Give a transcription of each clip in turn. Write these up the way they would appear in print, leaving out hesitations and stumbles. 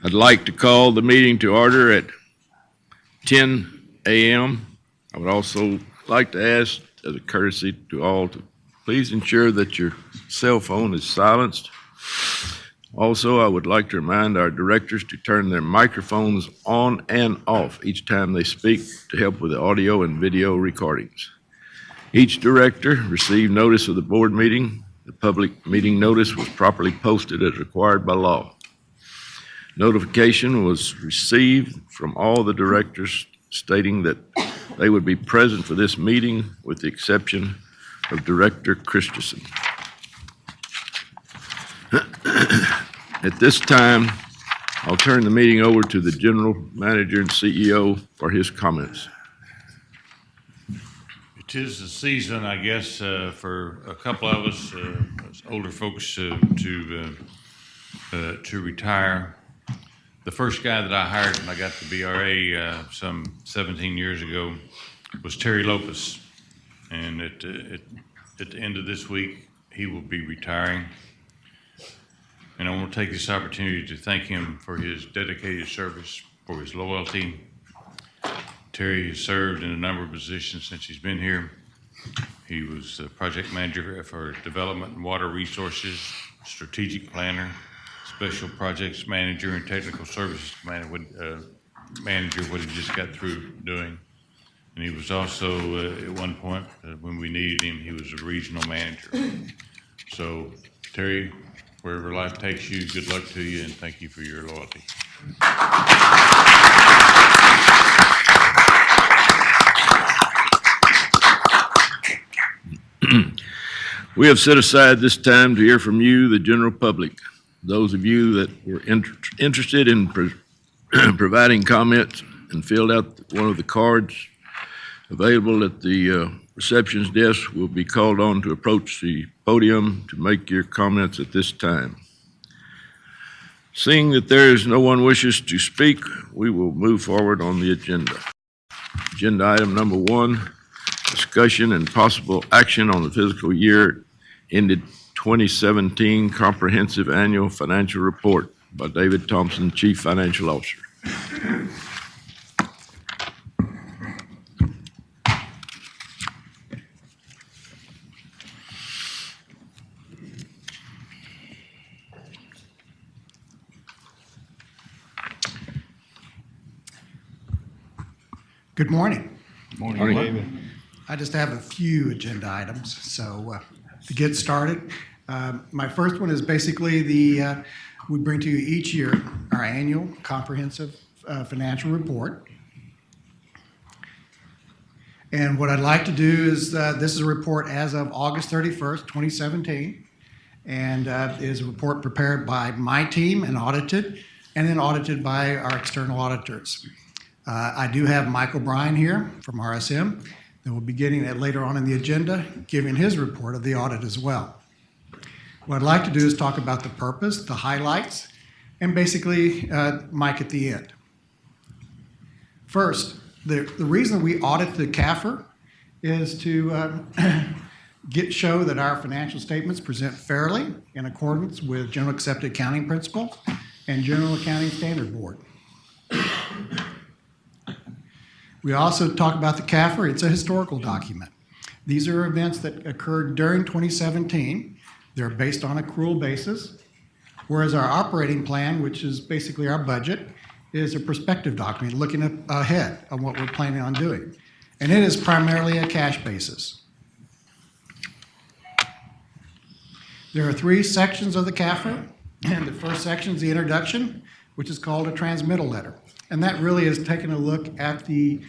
I'd like to call the meeting to order at 10 a.m. I would also like to ask, as a courtesy to all, to please ensure that your cell phone is silenced. Also, I would like to remind our directors to turn their microphones on and off each time they speak to help with the audio and video recordings. Each director received notice of the board meeting. The public meeting notice was properly posted as required by law. Notification was received from all the directors stating that they would be present for this meeting with the exception of Director Christensen. At this time, I'll turn the meeting over to the General Manager and CEO for his comments. It is the season, I guess, for a couple of us, as older folks, to retire. The first guy that I hired when I got to BRA some 17 years ago was Terry Lopez, and at the end of this week, he will be retiring. And I want to take this opportunity to thank him for his dedicated service, for his loyalty. Terry has served in a number of positions since he's been here. He was project manager for development and water resources, strategic planner, special projects manager, and technical services manager, what he just got through doing. And he was also, at one point, when we needed him, he was a regional manager. So, Terry, wherever life takes you, good luck to you, and thank you for your loyalty. We have set aside this time to hear from you, the general public. Those of you that were interested in providing comments and filled out one of the cards available at the reception's desk will be called on to approach the podium to make your comments at this time. Seeing that there is no one wishes to speak, we will move forward on the agenda. Agenda item number 1, discussion and possible action on the fiscal year ended 2017 Comprehensive Annual Financial Report by David Thompson, Chief Financial Officer. Good morning. Morning, David. I just have a few agenda items. So to get started, my first one is basically we bring to you each year our annual comprehensive financial report. And what I'd like to do is, this is a report as of August 31st, 2017, and is a report prepared by my team and then audited by our external auditors. I do have Michael Bryan here from RSM that will be getting that later on in the agenda, giving his report of the audit as well. What I'd like to do is talk about the purpose, the highlights, and basically Mike at the end. First, the reason we audit the CAFR is to show that our financial statements present fairly in accordance with General Accepted Accounting Principles and General Accounting Standard Board. We also talk about the CAFR. It's a historical document. These are events that occurred during 2017. They're based on accrual basis, whereas our operating plan, which is basically our budget, is a prospective document looking ahead on what we're planning on doing. And it is primarily a cash basis. There are 3 sections of the CAFR, and the first section is the introduction, which is called a transmittal letter. And that really is taking a look at the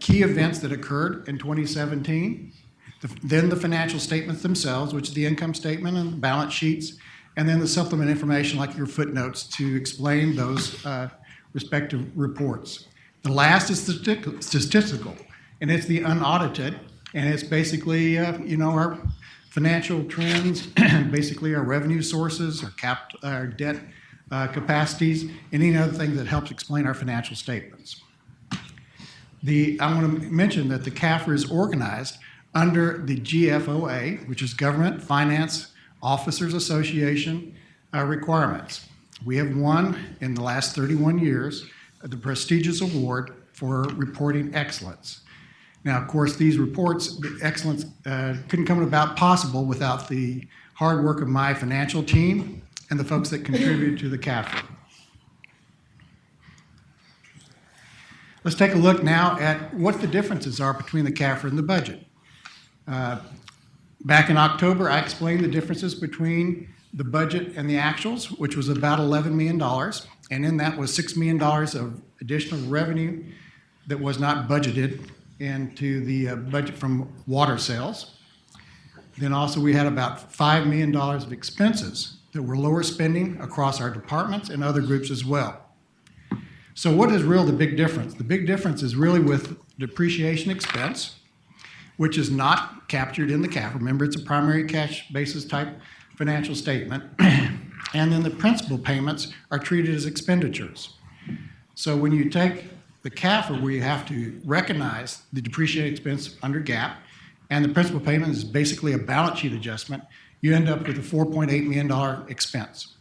key events that occurred in 2017, then the financial statements themselves, which is the income statement and balance sheets, and then the supplement information like your footnotes to explain those respective reports. The last is statistical, and it's the unaudited, and it's basically our financial trends, basically our revenue sources, our debt capacities, and any other thing that helps explain our financial statements. I want to mention that the CAFR is organized under the GFOA, which is Government Finance Officers Association requirements. We have won in the last 31 years the prestigious award for reporting excellence. Now, of course, these reports, the excellence, couldn't come about possible without the hard work of my financial team and the folks that contributed to the CAFR. Let's take a look now at what the differences are between the CAFR and the budget. Back in October, I explained the differences between the budget and the actuals, which was about $11 million, and in that was $6 million of additional revenue that was not budgeted into the budget from water sales. Then also we had about $5 million of expenses that were lower spending across our departments and other groups as well. So what is really the big difference? The big difference is really with depreciation expense, which is not captured in the CAFR. Remember, it's a primary cash basis type financial statement. And then the principal payments are treated as expenditures. So when you take the CAFR, where you have to recognize the depreciated expense under GAAP, and the principal payment is basically a balance sheet adjustment, you end up with a $4.8 million expense.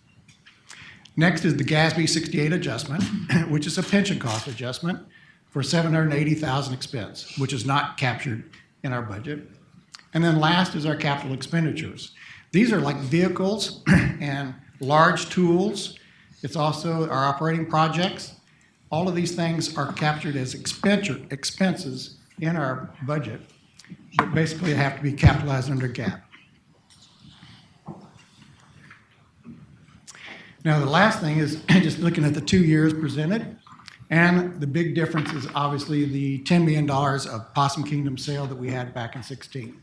Next is the GASB 68 adjustment, which is a pension cost adjustment for $780,000 expense, which is not captured in our budget. And then last is our capital expenditures. These are like vehicles and large tools. It's also our operating projects. All of these things are captured as expenses in our budget, but basically have to be capitalized under GAAP. Now, the last thing is just looking at the 2 years presented, and the big difference is obviously the $10 million of Possum Kingdom sale that we had back in 2016.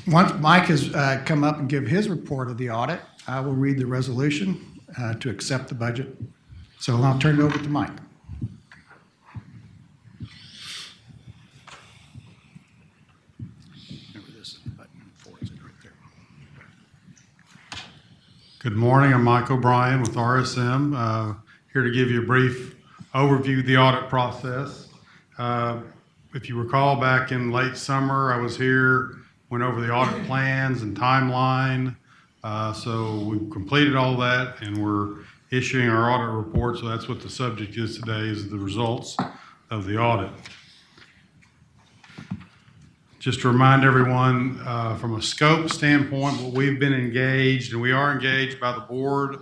Once Mike has come up and give his report of the audit, I will read the resolution to accept the budget. So I'll turn it over to Mike. Good morning, I'm Mike O'Brien with RSM, here to give you a brief overview of the audit process. If you recall, back in late summer, I was here, went over the audit plans and timeline. So we've completed all that and we're issuing our audit report, so that's what the subject is today, is the results of the audit. Just to remind everyone, from a scope standpoint, what we've been engaged, and we are engaged by the board.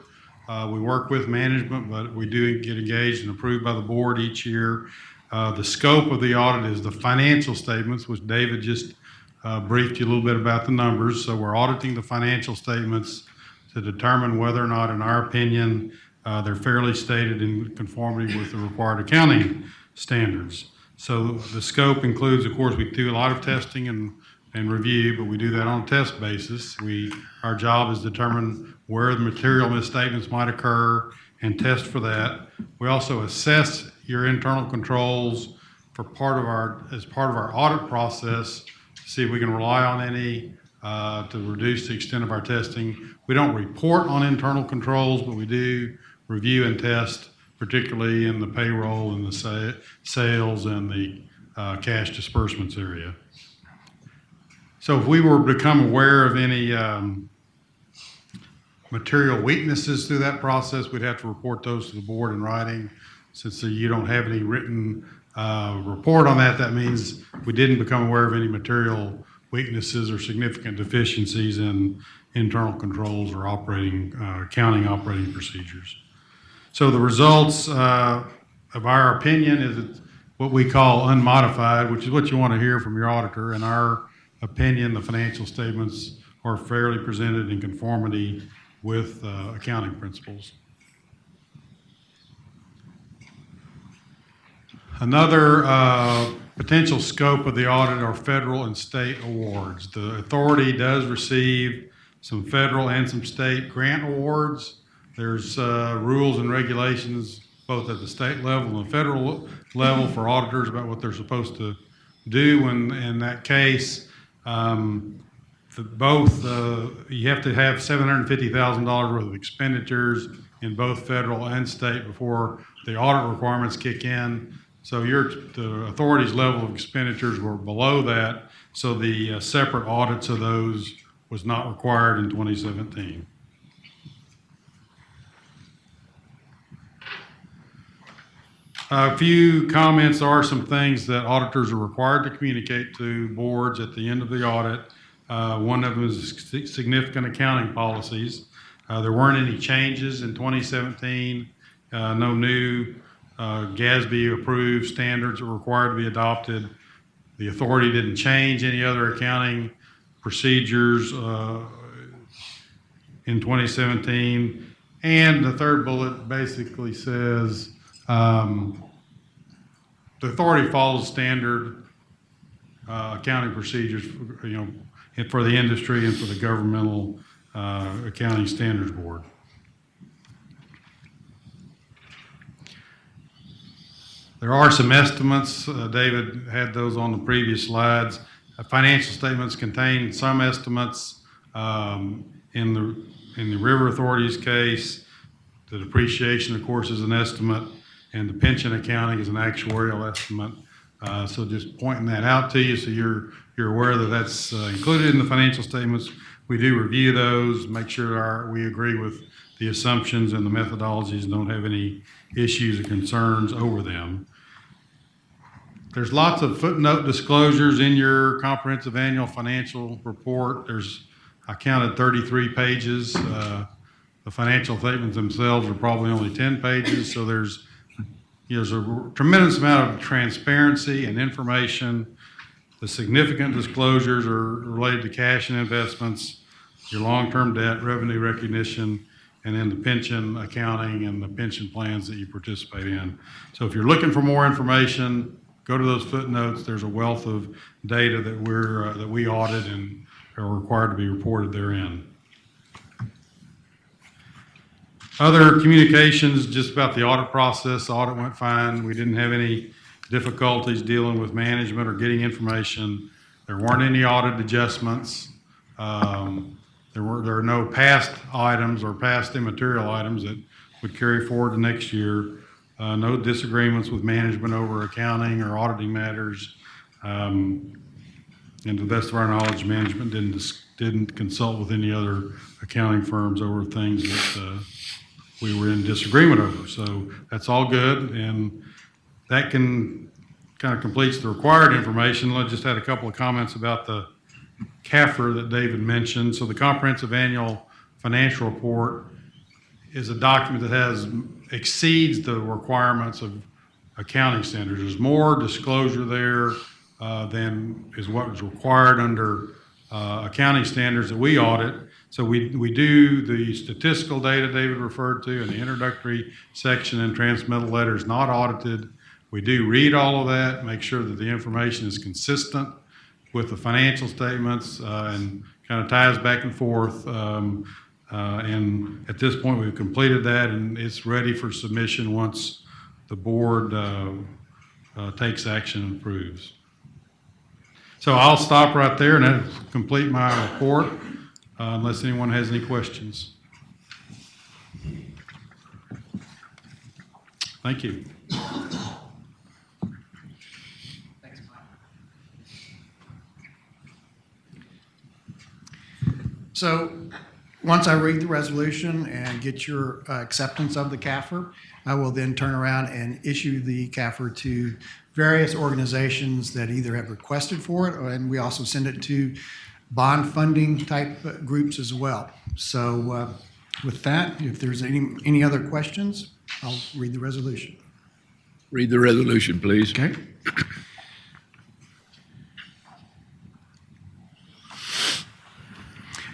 We work with management, but we do get engaged and approved by the board each year. The scope of the audit is the financial statements, which David just briefed you a little bit about the numbers. So we're auditing the financial statements to determine whether or not, in our opinion, they're fairly stated in conformity with the required accounting standards. So the scope includes, of course, we do a lot of testing and review, but we do that on a test basis. Our job is to determine where the material misstatements might occur and test for that. We also assess your internal controls as part of our audit process to see if we can rely on any to reduce the extent of our testing. We don't report on internal controls, but we do review and test, particularly in the payroll and the sales and the cash disbursements area. So if we were to become aware of any material weaknesses through that process, we'd have to report those to the board in writing. Since you don't have any written report on that, that means we didn't become aware of any material weaknesses or significant deficiencies in internal controls or accounting operating procedures. So the results of our opinion is what we call unmodified, which is what you want to hear from your auditor. In our opinion, the financial statements are fairly presented in conformity with accounting principles. Another potential scope of the audit are federal and state awards. The authority does receive some federal and some state grant awards. There's rules and regulations both at the state level and the federal level for auditors about what they're supposed to do. And in that case, you have to have $750,000 worth of expenditures in both federal and state before the audit requirements kick in. So the authority's level of expenditures were below that, so the separate audits of those was not required in 2017. A few comments. There are some things that auditors are required to communicate to boards at the end of the audit. One of them is significant accounting policies. There weren't any changes in 2017. No new GASB-approved standards are required to be adopted. The authority didn't change any other accounting procedures in 2017. And the third bullet basically says the authority follows standard accounting procedures, for the industry and for the governmental accounting standards board. There are some estimates. David had those on the previous slides. Financial statements contain some estimates. In the River Authority's case, the depreciation, of course, is an estimate, and the pension accounting is an actuarial estimate. So just pointing that out to you so you're aware that that's included in the financial statements. We do review those, make sure we agree with the assumptions and the methodologies, don't have any issues or concerns over them. There's lots of footnote disclosures in your comprehensive annual financial report. I counted 33 pages. The financial statements themselves are probably only 10 pages, so there's a tremendous amount of transparency and information. The significant disclosures are related to cash and investments, your long-term debt, revenue recognition, and then the pension accounting and the pension plans that you participate in. So if you're looking for more information, go to those footnotes. There's a wealth of data that we audit and are required to be reported therein. Other communications just about the audit process. The audit went fine. We didn't have any difficulties dealing with management or getting information. There weren't any audit adjustments. There are no past items or past immaterial items that would carry forward to next year. No disagreements with management over accounting or auditing matters. And to the best of our knowledge, management didn't consult with any other accounting firms over things that we were in disagreement over. So that's all good, and that kind of completes the required information. I just had a couple of comments about the CAFR that David mentioned. So the Comprehensive Annual Financial Report is a document that exceeds the requirements of accounting standards. There's more disclosure there than is what was required under accounting standards that we audit. So we do the statistical data David referred to in the introductory section and transmittal letters not audited. We do read all of that, make sure that the information is consistent with the financial statements and kind of ties back and forth. And at this point, we've completed that, and it's ready for submission once the board takes action and approves. So I'll stop right there, and that'll complete my report, unless anyone has any questions. Thank you. So once I read the resolution and get your acceptance of the CAFR, I will then turn around and issue the CAFR to various organizations that either have requested for it, and we also send it to bond funding type groups as well. So with that, if there's any other questions, I'll read the resolution. Read the resolution, please. Okay.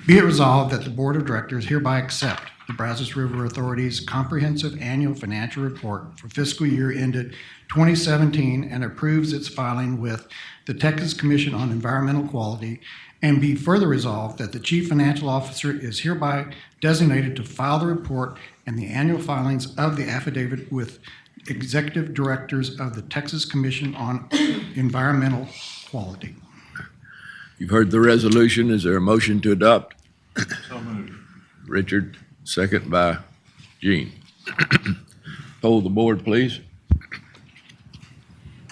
Be it resolved that the Board of Directors hereby accept the Brazos River Authority's comprehensive annual financial report for fiscal year ended 2017 and approves its filing with the Texas Commission on Environmental Quality, and be further resolved that the Chief Financial Officer is hereby designated to file the report and the annual filings of the affidavit with Executive Directors of the Texas Commission on Environmental Quality. You've heard the resolution. Is there a motion to adopt? So moved. Richard, second by Gene. Poll the board, please.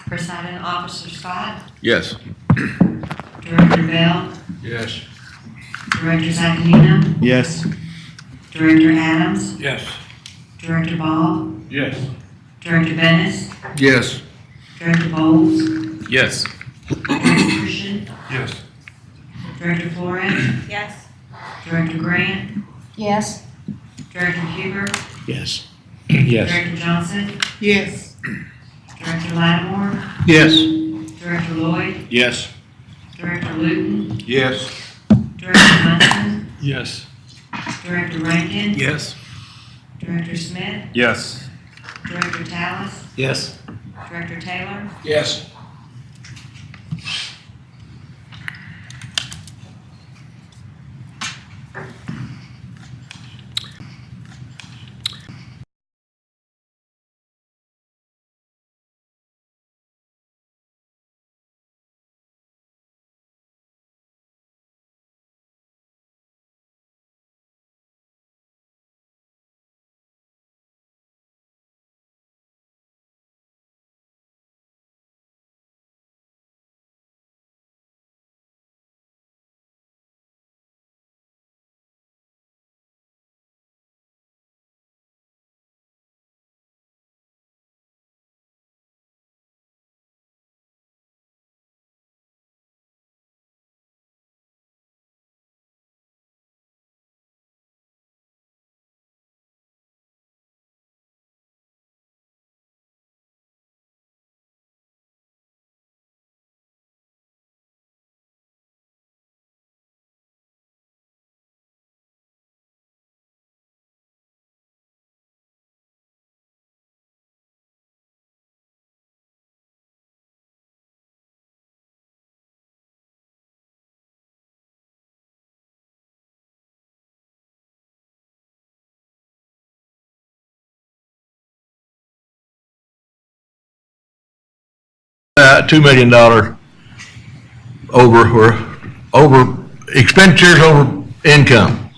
Presiding Officer Scott, Yes. Director Bell, Yes. Director Zacanino, Yes. Director Adams, Yes. Director Ball, Yes. Director Bennis, Yes. Director Bowles, Yes. Director Christian, Yes. Director Flores, Yes. Director Grant, Yes. Director Huber, Yes. Director Johnson, Yes. Director Lattimore, Yes. Director Lloyd, Yes. Director Luton, Yes. Director Munson, Yes. Director Rankin, Yes. Director Smith, Yes. Director Tallis, Yes. Director Taylor, Yes. $2 million over expenditures over income.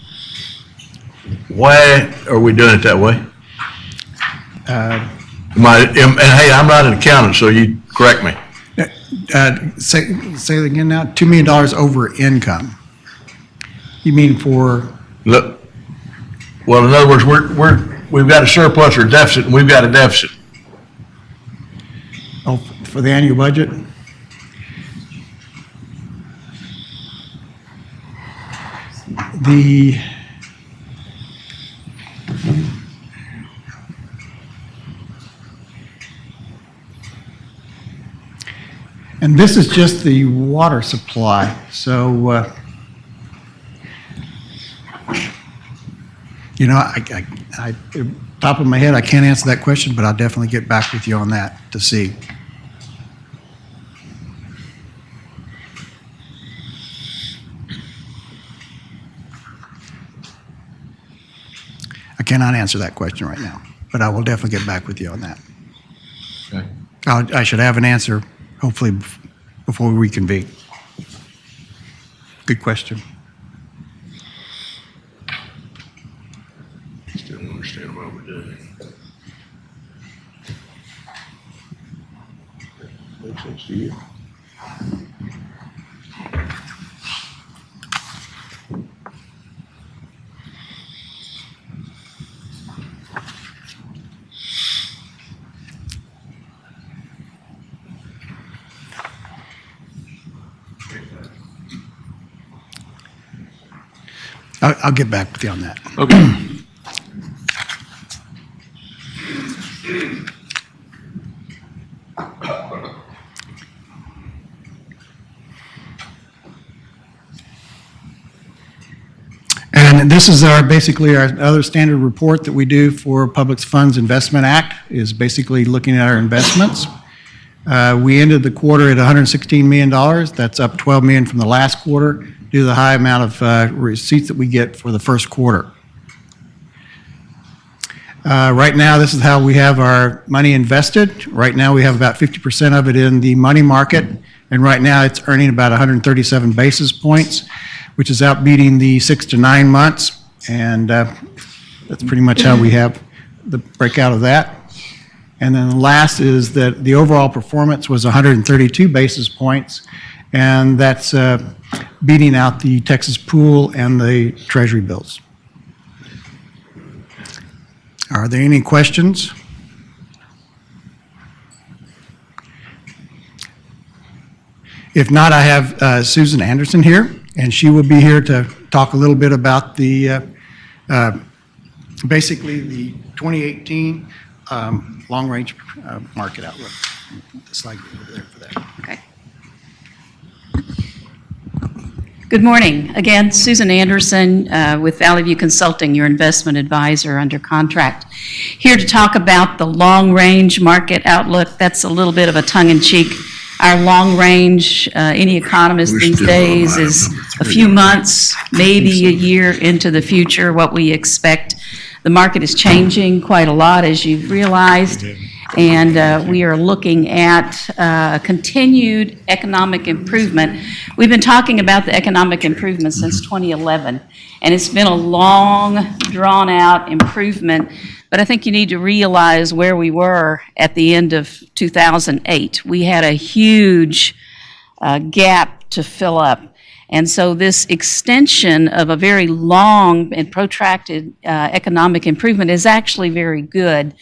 Why are we doing it that way? And hey, I'm not an accountant, so you correct me. Say it again now, $2 million over income. You mean for, Look, well, in other words, we've got a surplus or deficit, and we've got a deficit. oh, for the annual budget? The, and this is just the water supply, so, top of my head, I can't answer that question, but I'll definitely get back with you on that to see. I cannot answer that question right now, but I will definitely get back with you on that. Okay. I should have an answer, hopefully, before we reconvene. Good question. Still don't understand why we're doing it. Makes sense to you? I'll get back with you on that. Okay. And this is basically our other standard report that we do for Public Funds Investment Act, is basically looking at our investments. We ended the quarter at $116 million. That's up $12 million from the last quarter due to the high amount of receipts that we get for the first quarter. Right now, this is how we have our money invested. Right now, we have about 50% of it in the money market, and right now it's earning about 137 basis points, which is outbeating the 6 to 9 months, and that's pretty much how we have the breakout of that. And then the last is that the overall performance was 132 basis points, and that's beating out the Texas pool and the Treasury bills. Are there any questions? If not, I have Susan Anderson here, and she will be here to talk a little bit about the, basically the 2018 long-range market outlook. The slide over there for that. Okay. Good morning. Again, Susan Anderson with Valley View Consulting, your investment advisor under contract. Here to talk about the long-range market outlook. That's a little bit of a tongue-in-cheek. Our long-range, any economist We're these still on days item is number a 3, few aren't we? months, maybe a year into the future, what we expect. The market is changing quite a lot, as you've realized, and we are looking at continued economic improvement. We've been talking about the economic improvement since 2011, and it's been a long, drawn-out improvement, but I think you need to realize where we were at the end of 2008. We had a huge gap to fill up. And so this extension of a very long and protracted economic improvement is actually very good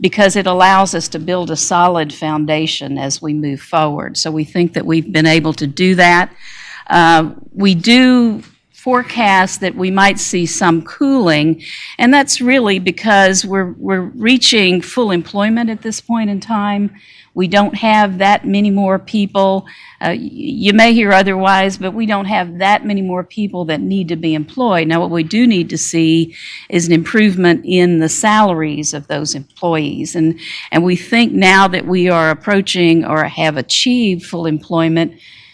because it allows us to build a solid foundation as we move forward. So we think that we've been able to do that. We do forecast that we might see some cooling, and that's really because we're reaching full employment at this point in time. We don't have that many more people. You may hear otherwise, but we don't have that many more people that need to be employed. Now, what we do need to see is an improvement in the salaries of those employees. And we think now that we are approaching or have achieved full employment,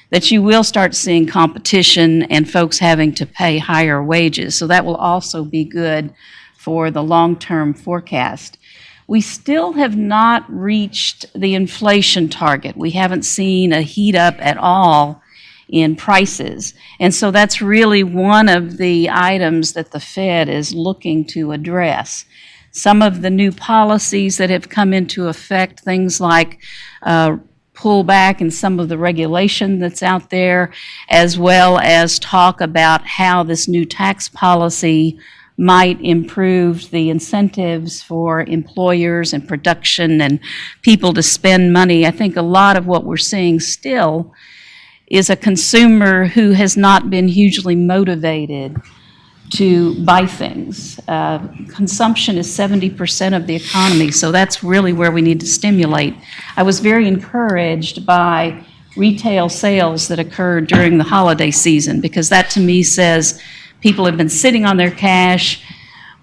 that you will start seeing competition and folks having to pay higher wages. So that will also be good for the long-term forecast. We still have not reached the inflation target. We haven't seen a heat up at all in prices. And so that's really one of the items that the Fed is looking to address. Some of the new policies that have come into effect, things like pull back in some of the regulation that's out there, as well as talk about how this new tax policy might improve the incentives for employers and production and people to spend money. I think a lot of what we're seeing still is a consumer who has not been hugely motivated to buy things. Consumption is 70% of the economy, so that's really where we need to stimulate. I was very encouraged by retail sales that occurred during the holiday season, because that to me says people have been sitting on their cash.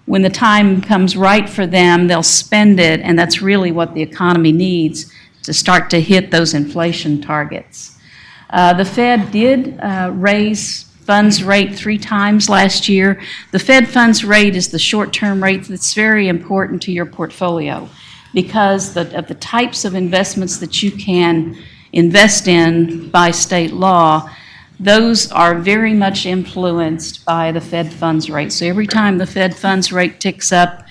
When the time comes right for them, they'll spend it, and that's really what the economy needs to start to hit those inflation targets. The Fed did raise funds rate 3 times last year. The Fed funds rate is the short-term rate that's very important to your portfolio because of the types of investments that you can invest in by state law. Those are very much influenced by the Fed funds rate. So every time the Fed funds rate ticks up,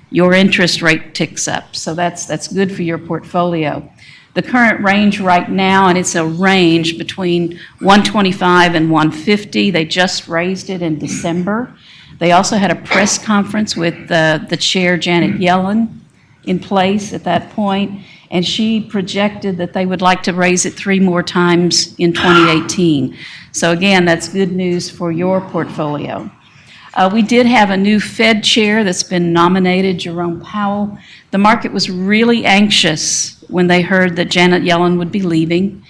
your interest rate ticks up. So that's good for your portfolio. The current range right now, and it's a range between 125 and 150. They just raised it in December. They also had a press conference with the chair, Janet Yellen, in place at that point, and she projected that they would like to raise it 3 more times in 2018. So again, that's good news for your portfolio. We did have a new Fed chair that's been nominated, Jerome Powell. The market was really anxious when they heard that Janet Yellen would be leaving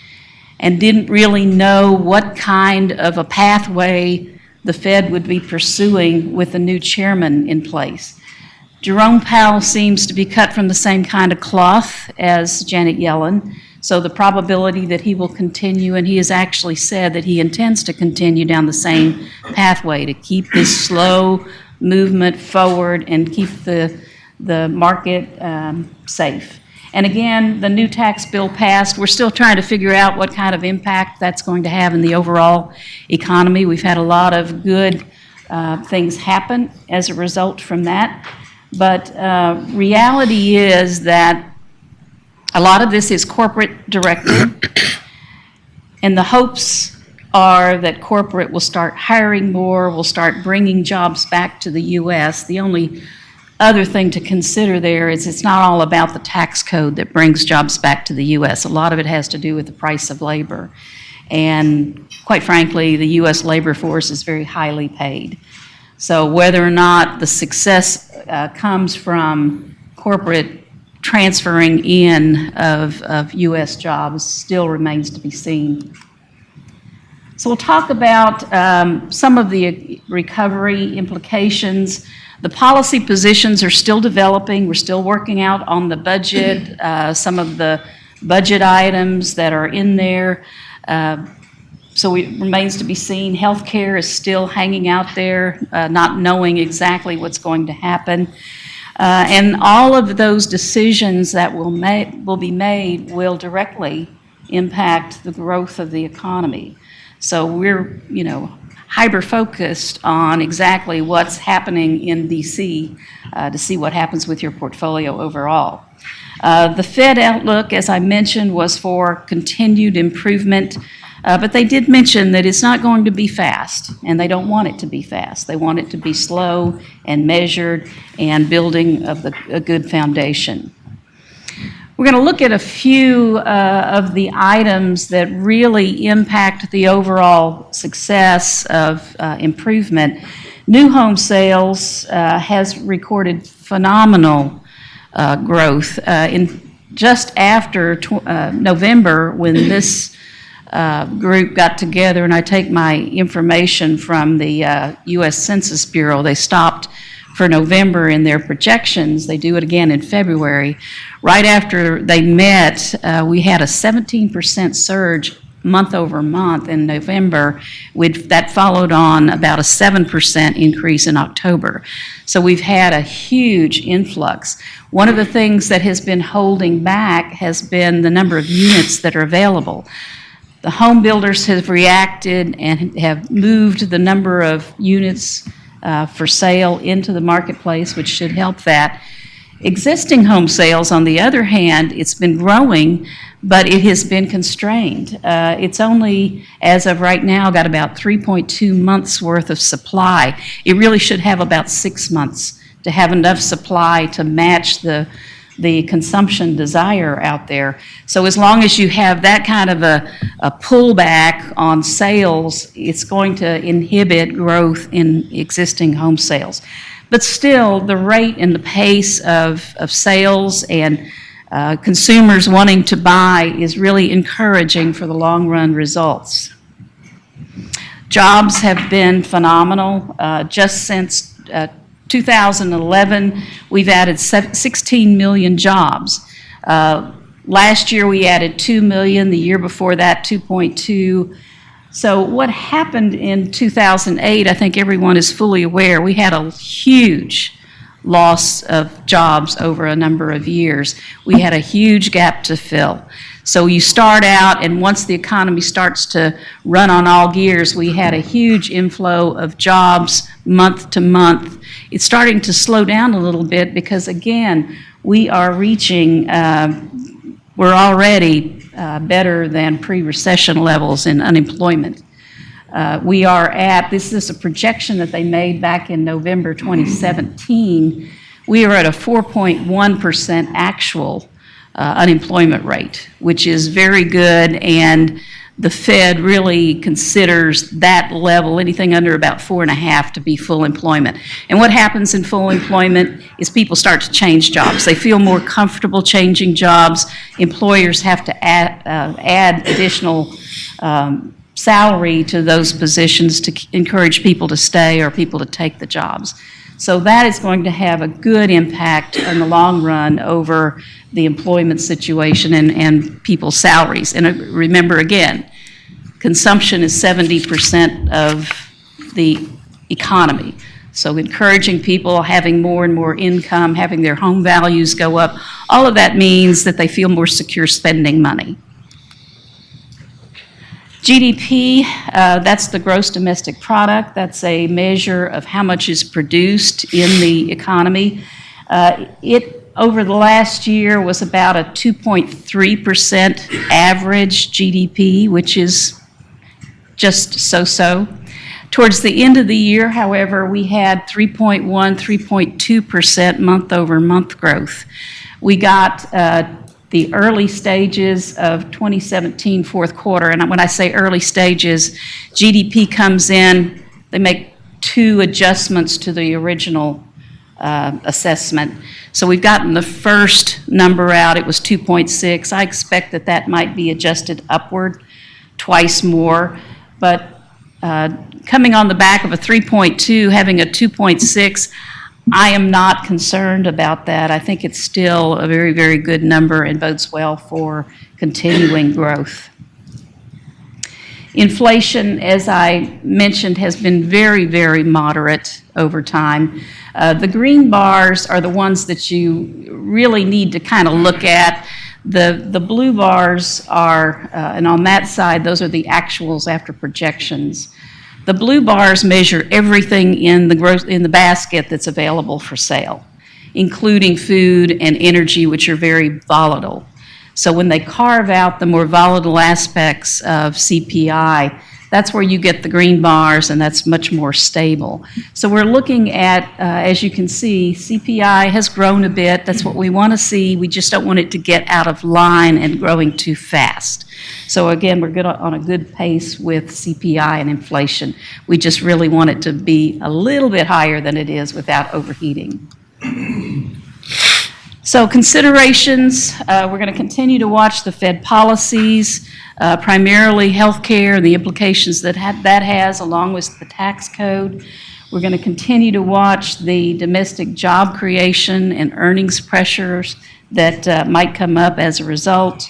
and didn't really know what kind of a pathway the Fed would be pursuing with a new chairman in place. Jerome Powell seems to be cut from the same kind of cloth as Janet Yellen, so the probability that he will continue, and he has actually said that he intends to continue down the same pathway to keep this slow movement forward and keep the market safe. And again, the new tax bill passed. We're still trying to figure out what kind of impact that's going to have in the overall economy. We've had a lot of good things happen as a result from that. But reality is that A lot of this is corporate directed, and the hopes are that corporate will start hiring more, will start bringing jobs back to the U.S. The only other thing to consider there is it's not all about the tax code that brings jobs back to the U.S. A lot of it has to do with the price of labor. And quite frankly, the U.S. labor force is very highly paid. So whether or not the success comes from corporate transferring in of U.S. jobs still remains to be seen. So we'll talk about some of the recovery implications. The policy positions are still developing. We're still working out on the budget, some of the budget items that are in there. So it remains to be seen. Healthcare is still hanging out there, not knowing exactly what's going to happen. And all of those decisions that will be made will directly impact the growth of the economy. So we're, hyper-focused on exactly what's happening in D.C. To see what happens with your portfolio overall. The Fed outlook, as I mentioned, was for continued improvement, but they did mention that it's not going to be fast, and they don't want it to be fast. They want it to be slow and measured and building of a good foundation. We're going to look at a few of the items that really impact the overall success of improvement. New home sales has recorded phenomenal growth. In just after November, when this group got together, and I take my information from the U.S. Census Bureau, they stopped for November in their projections. They do it again in February. Right after they met, we had a 17% surge month over month in November. That followed on about a 7% increase in October. So we've had a huge influx. One of the things that has been holding back has been the number of units that are available. The home builders have reacted and have moved the number of units for sale into the marketplace, which should help that. Existing home sales, on the other hand, it's been growing, but it has been constrained. It's only, as of right now, got about 3.2 months worth of supply. It really should have about 6 months to have enough supply to match the consumption desire out there. So as long as you have that kind of a pullback on sales, it's going to inhibit growth in existing home sales. But still, the rate and the pace of sales and consumers wanting to buy is really encouraging for the long-run results. Jobs have been phenomenal. Just since 2011, we've added 16 million jobs. Last year, we added 2 million. The year before that, 2.2. So what happened in 2008, I think everyone is fully aware. We had a huge loss of jobs over a number of years. We had a huge gap to fill. So you start out, and once the economy starts to run on all gears, we had a huge inflow of jobs month to month. It's starting to slow down a little bit because, again, we are reaching, we're already better than pre-recession levels in unemployment. We are at, this is a projection that they made back in November 2017, we are at a 4.1% actual unemployment rate, which is very good, and the Fed really considers that level, anything under about 4.5, to be full employment. And what happens in full employment is people start to change jobs. They feel more comfortable changing jobs. Employers have to add additional salary to those positions to encourage people to stay or people to take the jobs. So that is going to have a good impact in the long run over the employment situation and people's salaries. And remember, again, consumption is 70% of the economy. So encouraging people, having more and more income, having their home values go up, all of that means that they feel more secure spending money. GDP, that's the gross domestic product. That's a measure of how much is produced in the economy. It over the last year was about a 2.3% average GDP, which is just so-so. Towards the end of the year, however, we had 3.1, 3.2% month-over-month growth. We got the early stages of 2017 fourth quarter, and when I say early stages, GDP comes in, they make 2 adjustments to the original assessment. So we've gotten the first number out, it was 2.6. I expect that that might be adjusted upward twice more, but coming on the back of a 3.2, having a 2.6, I am not concerned about that. I think it's still a very, very good number and bodes well for continuing growth. Inflation, as I mentioned, has been very, very moderate over time. The green bars are the ones that you really need to kind of look at. The blue bars are, and on that side, those are the actuals after projections. The blue bars measure everything in the basket that's available for sale, including food and energy, which are very volatile. So when they carve out the more volatile aspects of CPI, that's where you get the green bars, and that's much more stable. So we're looking at, as you can see, CPI has grown a bit. That's what we want to see. We just don't want it to get out of line and growing too fast. So again, we're good on a good pace with CPI and inflation. We just really want it to be a little bit higher than it is without overheating. So considerations, we're going to continue to watch the Fed policies, primarily healthcare and the implications that has, along with the tax code. We're going to continue to watch the domestic job creation and earnings pressures that might come up as a result.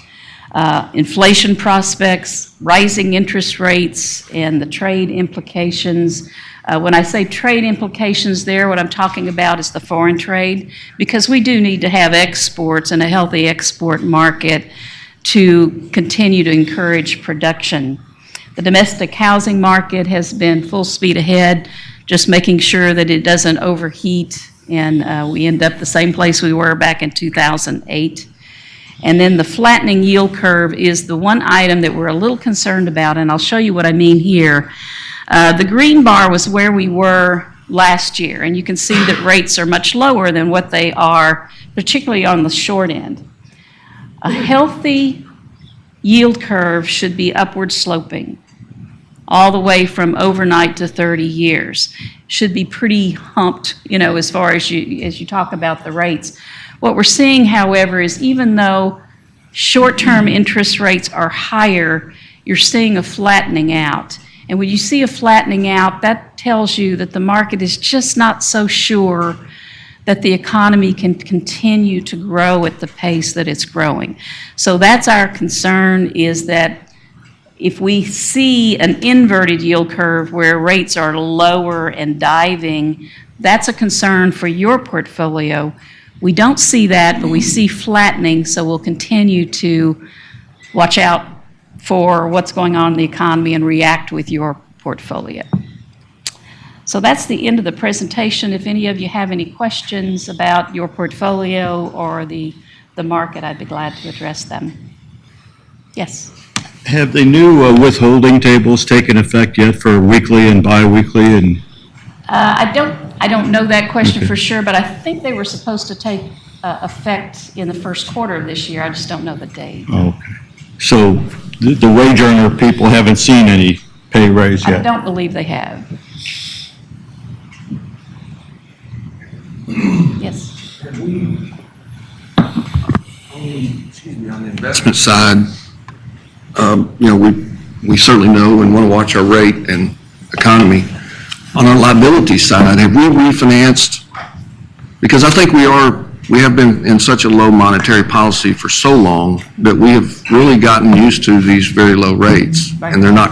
Inflation prospects, rising interest rates, and the trade implications. When I say trade implications there, what I'm talking about is the foreign trade, because we do need to have exports and a healthy export market to continue to encourage production. The domestic housing market has been full speed ahead, just making sure that it doesn't overheat and we end up the same place we were back in 2008. And then the flattening yield curve is the one item that we're a little concerned about, and I'll show you what I mean here. The green bar was where we were last year, and you can see that rates are much lower than what they are, particularly on the short end. A healthy yield curve should be upward sloping, all the way from overnight to 30 years. Should be pretty humped, as far as you talk about the rates. What we're seeing, however, is even though short-term interest rates are higher, you're seeing a flattening out. And when you see a flattening out, that tells you that the market is just not so sure that the economy can continue to grow at the pace that it's growing. So that's our concern, is that if we see an inverted yield curve where rates are lower and diving, that's a concern for your portfolio. We don't see that, but we see flattening, so we'll continue to watch out for what's going on in the economy and react with your portfolio. So that's the end of the presentation. If any of you have any questions about your portfolio or the market, I'd be glad to address them. Yes? Have the new withholding tables taken effect yet for weekly and biweekly and? I don't know that question Okay. for sure, but I think they were supposed to take effect in the first quarter of this year. I just don't know the date. Okay. So the wage earner people haven't seen any pay raise I yet? don't believe they have. Yes. On the investment side, we certainly know and want to watch our rate and economy. On our liability side, have we refinanced? Because I think we have been in such a low monetary policy for so long that we have really gotten used to these very low rates, and they're not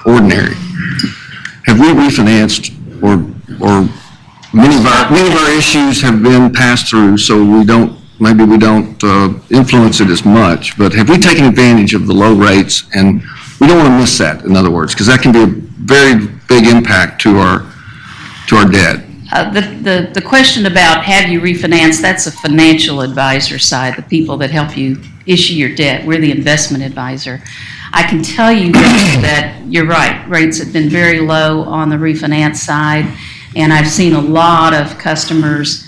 ordinary. Have we refinanced, or many of our issues have been passed through, so maybe we don't influence it as much, but have we taken advantage of the low rates? And we don't want to miss that, in other words, because that can be a very big impact to our debt. The question about have you refinanced, that's a financial advisor side, the people that help you issue your debt. We're the investment advisor. I can tell you that you're right, rates have been very low on the refinance side, and I've seen a lot of customers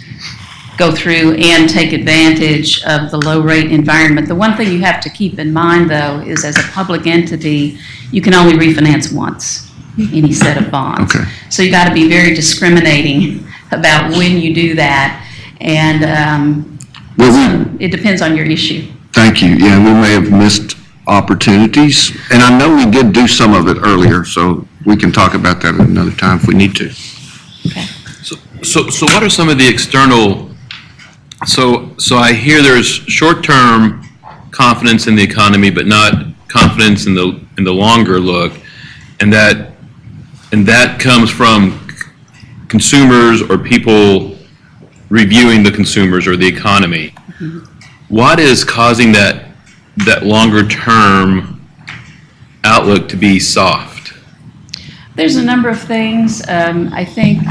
go through and take advantage of the low rate environment. The one thing you have to keep in mind, though, is as a public entity, you can only refinance once any set of bonds. Okay. So you got to be very discriminating about when you do that, and it depends on your issue. Thank you. Yeah, we may have missed opportunities, and I know we did do some of it earlier, so we can talk about that at another time if we need to. So what are some of the external, so I hear there's short-term confidence in the economy, but not confidence in the longer look, and that comes from consumers or people reviewing the consumers or the economy. Mm-hmm. What is causing that longer-term outlook to be soft? There's a number of things. I think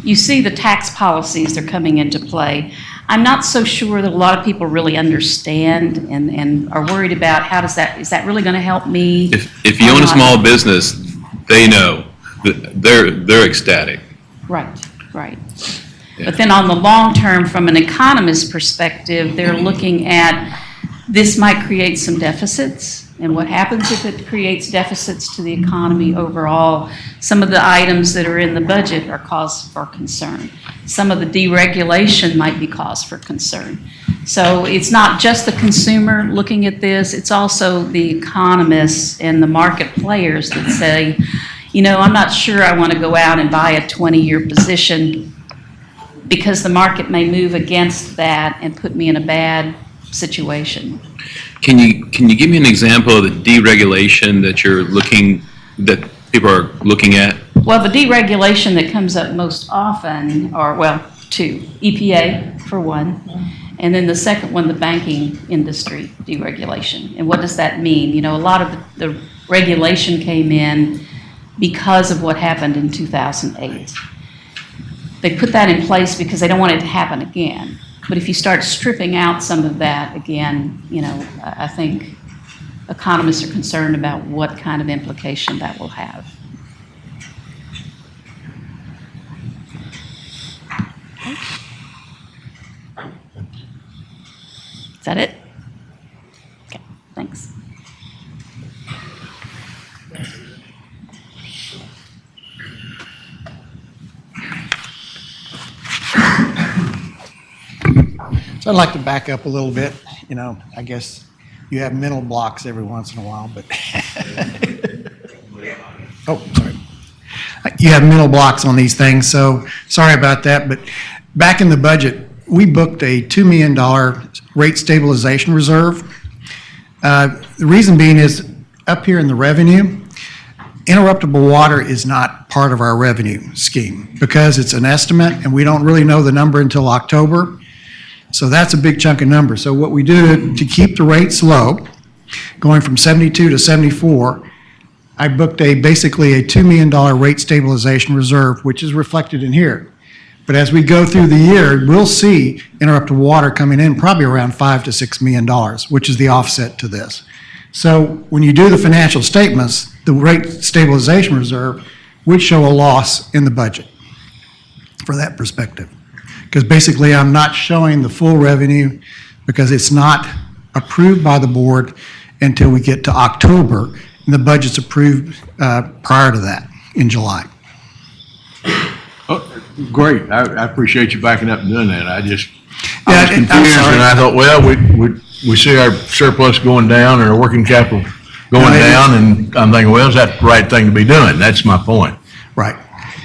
you see the tax policies that are coming into play. I'm not so sure that a lot of people really understand and are worried about is that really going to help me? If you own a small business, they know. They're ecstatic. Right. But then on the long term, from an economist's perspective, they're looking at this might create some deficits. And what happens if it creates deficits to the economy overall? Some of the items that are in the budget are cause for concern. Some of the deregulation might be cause for concern. So it's not just the consumer looking at this, it's also the economists and the market players that say, I'm not sure I want to go out and buy a 20-year position because the market may move against that and put me in a bad situation. Can you give me an example of the deregulation that people are looking at? Well, the deregulation that comes up most often two. EPA, for one, and then the second one, the banking industry deregulation. And what does that mean? A lot of the regulation came in because of what happened in 2008. They put that in place because they don't want it to happen again. But if you start stripping out some of that again, I think economists are concerned about what kind of implication that will have. Is that it? Okay, thanks. So I'd like to back up a little bit. I guess you have mental blocks every once in a while, but sorry. You have mental blocks on these things, so sorry about that. But back in the budget, we booked a $2 million rate stabilization reserve. The reason being is up here in the revenue, interruptible water is not part of our revenue scheme because it's an estimate and we don't really know the number until October. So that's a big chunk of numbers. So what we do to keep the rates low, going from 72 to 74, I booked basically a $2 million rate stabilization reserve, which is reflected in here. But as we go through the year, we'll see interruptible water coming in probably around $5 to $6 million, which is the offset to this. So when you do the financial statements, the rate stabilization reserve would show a loss in the budget for that perspective. Because basically I'm not showing the full revenue because it's not approved by the board until we get to October, and the budget's approved prior to that in July. Oh, great. I appreciate you backing up and doing that. I was I'm confused, sorry. and I thought, well, we see our surplus going down and our working capital going down, and I'm thinking, well, is that the right thing to be doing? That's my point. Right.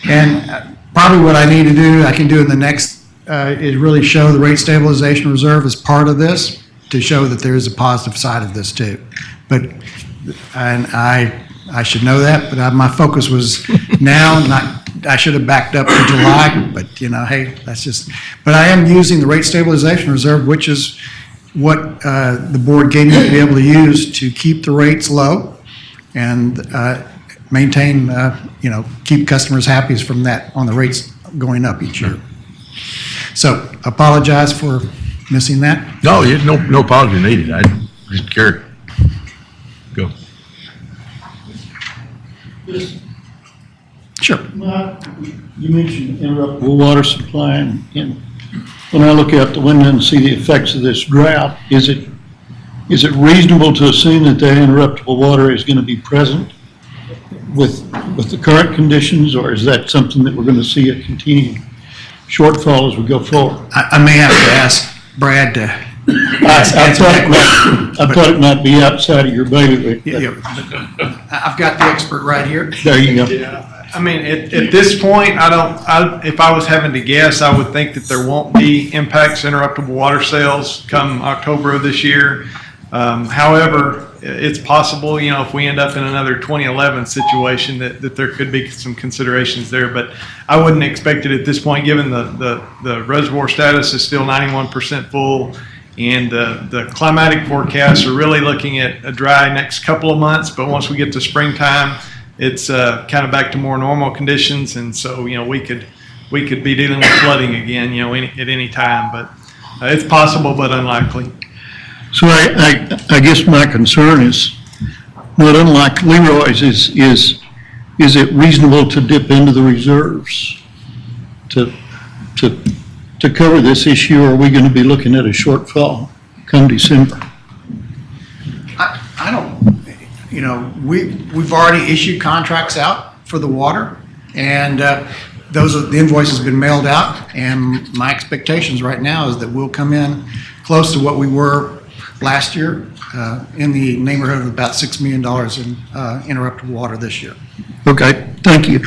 And probably what I need to do, I can do in the next, is really show the rate stabilization reserve as part of this to show that there is a positive side of this too. But, and I should know that, but my focus was now, I should have backed up to July, but hey, that's just, but I am using the rate stabilization reserve, which is what the board gave me to be able to use to keep the rates low. And maintain, keep customers happy from that, on the rates going up each year. So apologize for missing that. No, no apology needed. I just care. Go. Sure. You mentioned interruptible water supply, and when I look out the window and see the effects of this drought, is it reasonable to assume that that interruptible water is going to be present with the current conditions, or is that something that we're going to see a continuing shortfall as we go forward? I may have to ask Brad to. I thought it might be outside of your bailiwick. I've got the expert right here. There you go. I mean, at this point, if I was having to guess, I would think that there won't be impacts, interruptible water sales come October of this year. However, it's possible, if we end up in another 2011 situation that there could be some considerations there, but I wouldn't expect it at this point, given the reservoir status is still 91% full, and the climatic forecasts are really looking at a dry next couple of months, but once we get to springtime, it's kind of back to more normal conditions, and so we could be dealing with flooding again, at any time. But it's possible, but unlikely. So I guess my concern is, not unlike Leroy's, is it reasonable to dip into the reserves to cover this issue, or are we going to be looking at a shortfall come December? I don't, we've already issued contracts out for the water, and the invoice has been mailed out, and my expectations right now is that we'll come in close to what we were last year, in the neighborhood of about $6 million in interruptible water this year. Okay, thank you.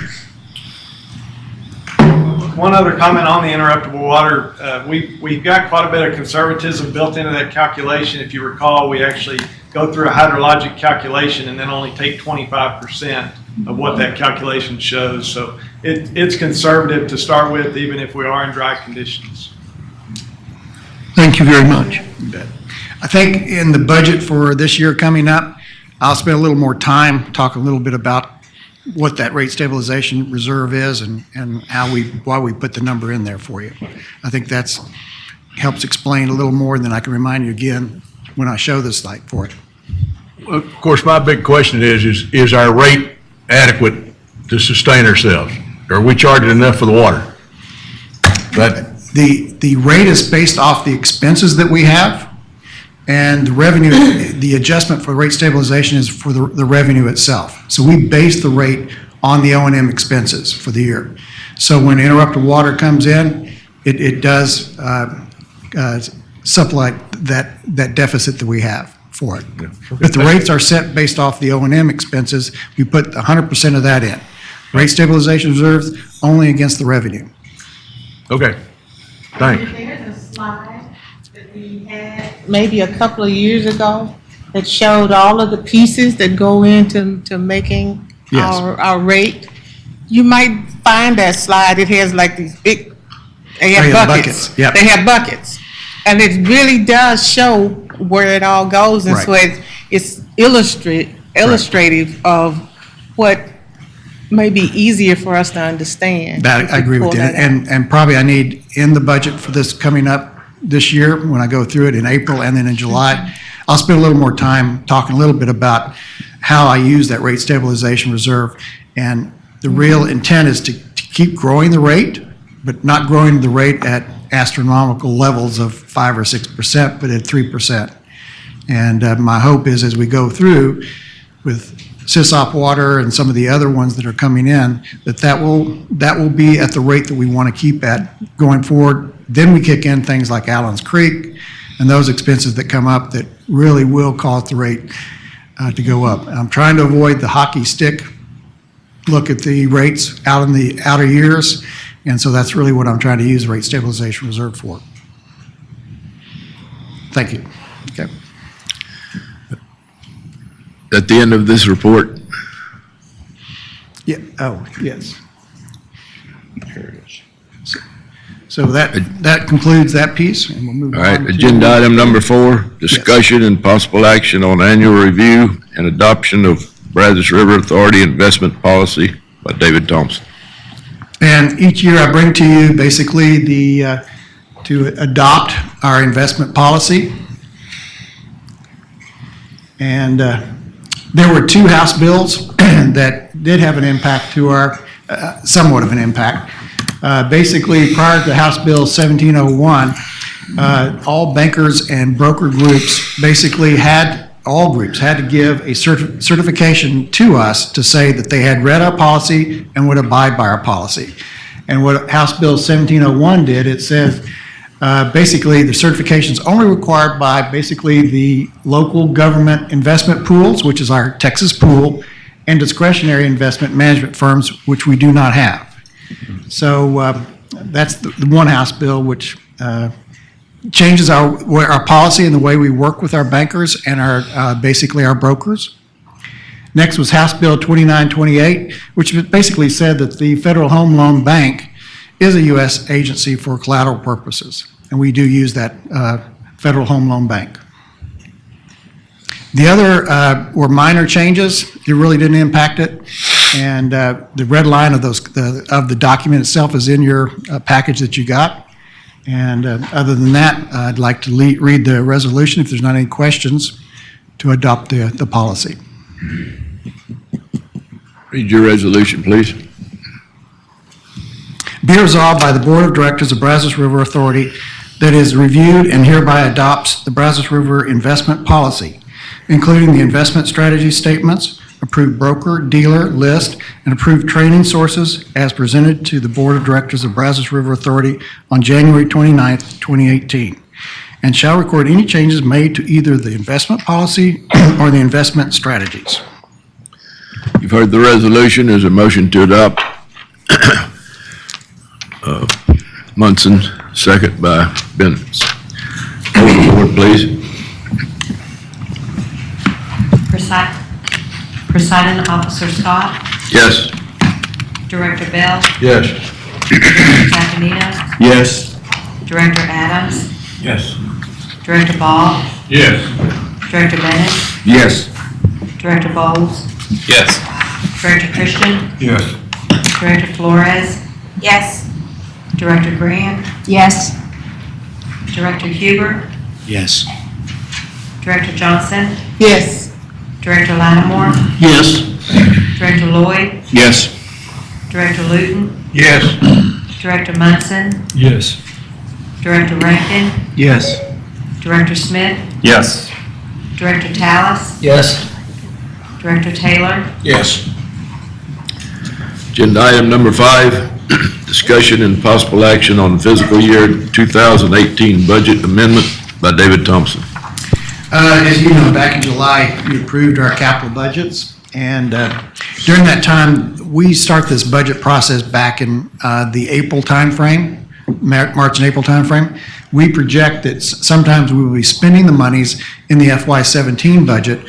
One other comment on the interruptible water, we've got quite a bit of conservatism built into that calculation. If you recall, we actually go through a hydrologic calculation and then only take 25% of what that calculation shows. So it's conservative to start with, even if we are in dry conditions. Thank you very much. You bet. I think in the budget for this year coming up, I'll spend a little more time talking a little bit about what that rate stabilization reserve is and why we put the number in there for you. I think that's helps explain a little more than I can remind you again when I show this slide for it. Of course, my big question is our rate adequate to sustain ourselves? Are we charging enough for the water? The rate is based off the expenses that we have, and the revenue, the adjustment for rate stabilization is for the revenue itself. So we base the rate on the O&M expenses for the year. So when interrupted water comes in, it does supply that deficit that we have for it. But the rates are set based off the O&M expenses. We put 100% of that in. Rate stabilization reserves only against the revenue. Okay, thanks. There's a slide that we had maybe a couple of years ago that showed all of the pieces that go into making Yes. our rate. You might find that slide, it has like these big, they have buckets. Yep. They have buckets. And it really does show where it all goes. And so it's illustrative of what may be easier for us to understand. That, I agree with you. And probably I need in the budget for this coming up this year, when I go through it in April and then in July, I'll spend a little more time talking a little bit about how I use that rate stabilization reserve. And the real intent is to keep growing the rate, but not growing the rate at astronomical levels of 5 or 6%, but at 3%. And my hope is as we go through with SysOp water and some of the other ones that are coming in, that will be at the rate that we want to keep at going forward. Then we kick in things like Allen's Creek and those expenses that come up that really will cause the rate to go up. I'm trying to avoid the hockey stick look at the rates out in the outer years, and so that's really what I'm trying to use the rate stabilization reserve for. Thank you. Okay. At the end of this report, Yeah, oh, yes. So that concludes that piece, and we'll move all on. right, to- agenda item number 4, discussion and possible action on annual review and adoption of Brazos River Authority Investment Policy by David Thompson. And each year I bring to you basically to adopt our investment policy. And there were two House bills that did have an impact to our, somewhat of an impact. Basically, prior to House Bill 1701, all bankers and broker groups basically all groups had to give a certification to us to say that they had read our policy and would abide by our policy. And what House Bill 1701 did, it says basically the certification is only required by basically the local government investment pools, which is our Texas pool, and discretionary investment management firms, which we do not have. So that's the one House bill which changes our policy and the way we work with our bankers and our basically our brokers. Next was House Bill 2928, which basically said that the Federal Home Loan Bank is a U.S. agency for collateral purposes, and we do use that Federal Home Loan Bank. The other were minor changes. It really didn't impact it, and the red line of the document itself is in your package that you got. And other than that, I'd like to read the resolution, if there's not any questions, to adopt the policy. Read your resolution, please. Be resolved by the Board of Directors of Brazos River Authority that is reviewed and hereby adopts the Brazos River investment policy, including the investment strategy statements, approved broker, dealer list, and approved training sources as presented to the Board of Directors of Brazos River Authority on January 29th, 2018, and shall record any changes made to either the investment policy or the investment strategies. You've heard the resolution. There's a motion to adopt. Munson, second by Bennett. Hold the board, please. Presiding Officer Scott, Yes. Director Bell, Yes. Director Tacanino, Yes. Director Adams, Yes. Director Ball, Yes. Director Bennett, Yes. Director Bowles, Yes. Director Christian, Yes. Director Flores. Yes. Director Grant, Yes. Director Huber, Yes. Director Johnson, Yes. Director Lattimore, Yes. Director Lloyd, Yes. Director Luton, Yes. Director Munson, Yes. Director Rankin, Yes. Director Smith, Yes. Director Tallis, Yes. Director Taylor, Yes. Agenda item number 5, discussion and possible action on fiscal year 2018 budget amendment by David Thompson. As you know, back in July, we approved our capital budgets, and during that time, we start this budget process back in the April timeframe, March and April timeframe. We project that sometimes we will be spending the monies in the FY17 budget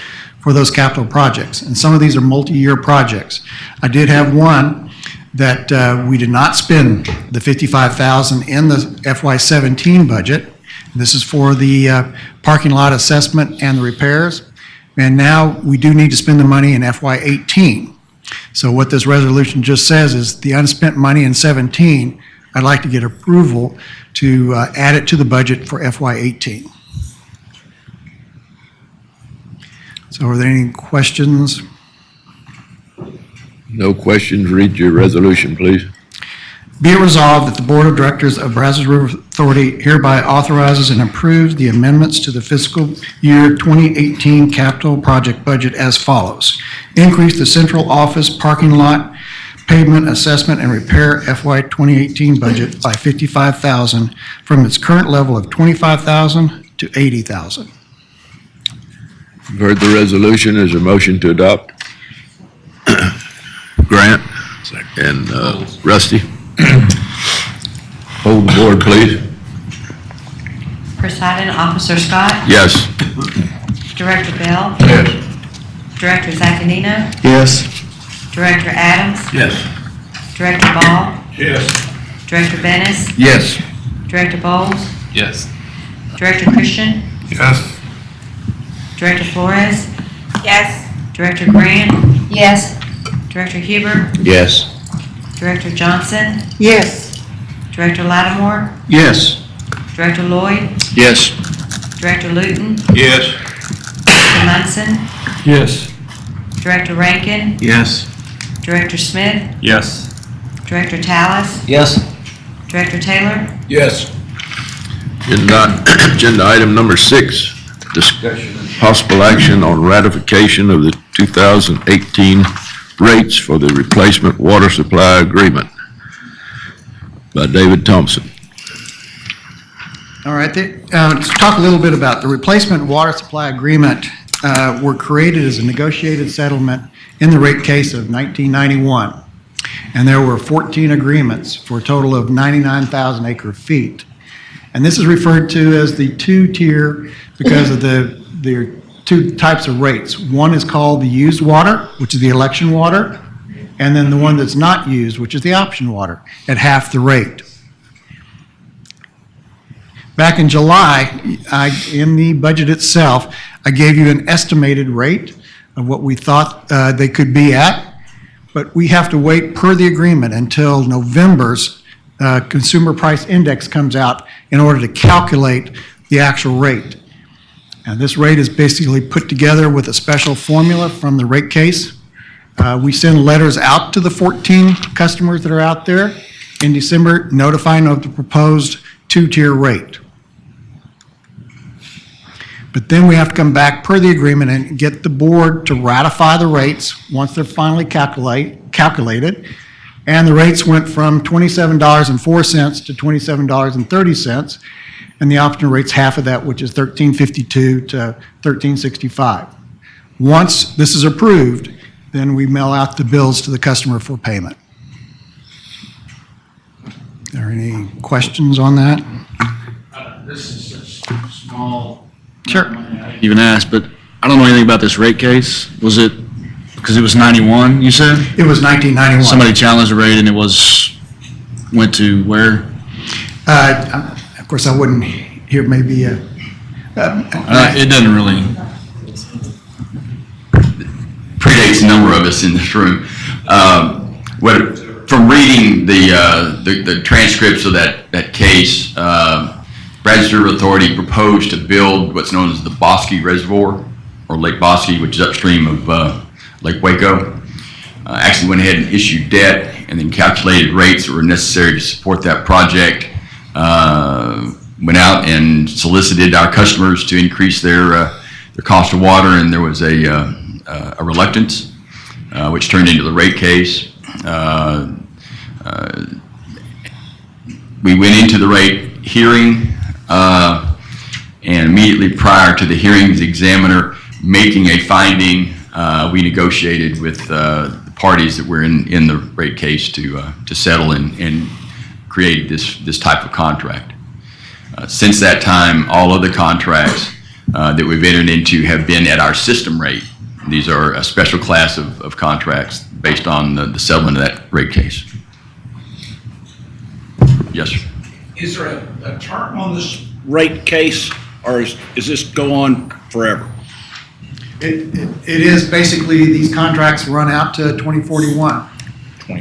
for those capital projects, and some of these are multi-year projects. I did have one that we did not spend the $55,000 in the FY17 budget. This is for the parking lot assessment and the repairs. And now we do need to spend the money in FY18. So what this resolution just says is the unspent money in 17, I'd like to get approval to add it to the budget for FY18. So are there any questions? No questions. Read your resolution, please. Be it resolved that the Board of Directors of Brazos River Authority hereby authorizes and approves the amendments to the fiscal year 2018 capital project budget as follows. Increase the central office parking lot pavement assessment and repair FY 2018 budget by $55,000 from its current level of $25,000 to $80,000. You've heard the resolution. There's a motion to adopt. Grant and Rusty. Hold the board, please. Presiding Officer Scott, Yes. Director Bell, Yes. Director Zaccanino, Yes. Director Adams, Yes. Director Ball, Yes. Director Bennis, Yes. Director Bowles, Yes. Director Christian, Yes. Director Flores. Yes. Director Grant, Yes. Director Huber? Yes. Director Johnson? Yes. Director Lattimore? Yes. Director Lloyd? Yes. Director Luton? Yes. Director Munson? Yes. Director Rankin? Yes. Director Smith? Yes. Director Tallis? Yes. Director Taylor? Yes. Agenda item number 6, discussion and possible action on ratification of the 2018 rates for the replacement water supply agreement by David Thompson. All right, let's talk a little bit about the replacement water supply agreement. Were created as a negotiated settlement in the rate case of 1991. And there were 14 agreements for a total of 99,000 acre feet. And this is referred to as the two-tier because of the two types of rates. One is called the used water, which is the election water, and then the one that's not used, which is the option water, at half the rate. Back in July, in the budget itself, I gave you an estimated rate of what we thought they could be at, but we have to wait per the agreement until November's Consumer Price Index comes out in order to calculate the actual rate. And this rate is basically put together with a special formula from the rate case. We send letters out to the 14 customers that are out there in December notifying of the proposed two-tier rate. But then we have to come back per the agreement and get the board to ratify the rates once they're finally calculated. And the rates went from $27.04 to $27.30, and the option rate's half of that, which is $13.52 to $13.65. Once this is approved, then we mail out the bills to the customer for payment. Are there any questions on that? This is a small. Sure. Even asked, but I don't know anything about this rate case. Was it, because it was 91, you said? It was 1991. Somebody challenged the rate and it went to where? Of course, I wouldn't hear maybe It doesn't really. Predates a number of us in this room. From reading the transcripts of that case, Brazos River Authority proposed to build what's known as the Bosque Reservoir, or Lake Bosque, which is upstream of Lake Waco. Actually went ahead and issued debt and then calculated rates that were necessary to support that project. Went out and solicited our customers to increase their cost of water, and there was a reluctance, which turned into the rate case. We went into the rate hearing, and immediately prior to the hearings, the examiner making a finding, we negotiated with the parties that were in the rate case to settle and create this type of contract. Since that time, all of the contracts that we've entered into have been at our system rate. These are a special class of contracts based on the settlement of that rate case. Yes, sir. Is there a term on this rate case, or is this go on forever? It is basically, these contracts run out to 2041.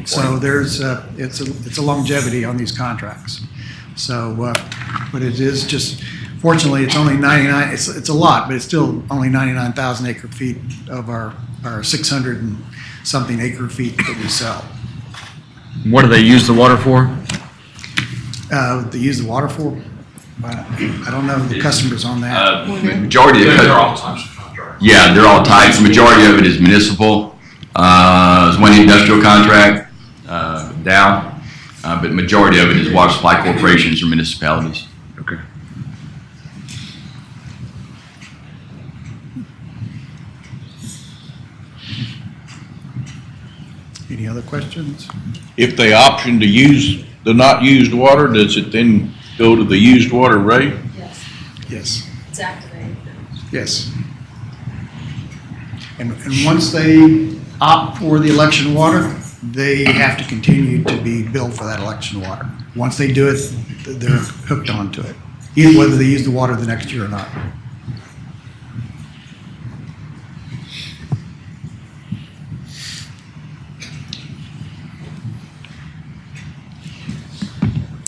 So there's, it's a longevity on these contracts. So, but it is just, fortunately, it's only 99, it's a lot, but it's still only 99,000 acre feet of our 600 and something acre feet that we sell. What do they use the water for? They use the water for, I don't know the customers on that. Majority of They're all types of contracts. Yeah, they're all types. Majority of it is municipal. There's one industrial contract, Dow, but majority of it is water supply corporations or municipalities. Okay. Any other questions? If they option to use the not used water, does it then go to the used water rate? Yes, Yes, it's activated. yes. And once they opt for the election water, they have to continue to be billed for that election water. Once they do it, they're hooked onto it, either whether they use the water the next year or not.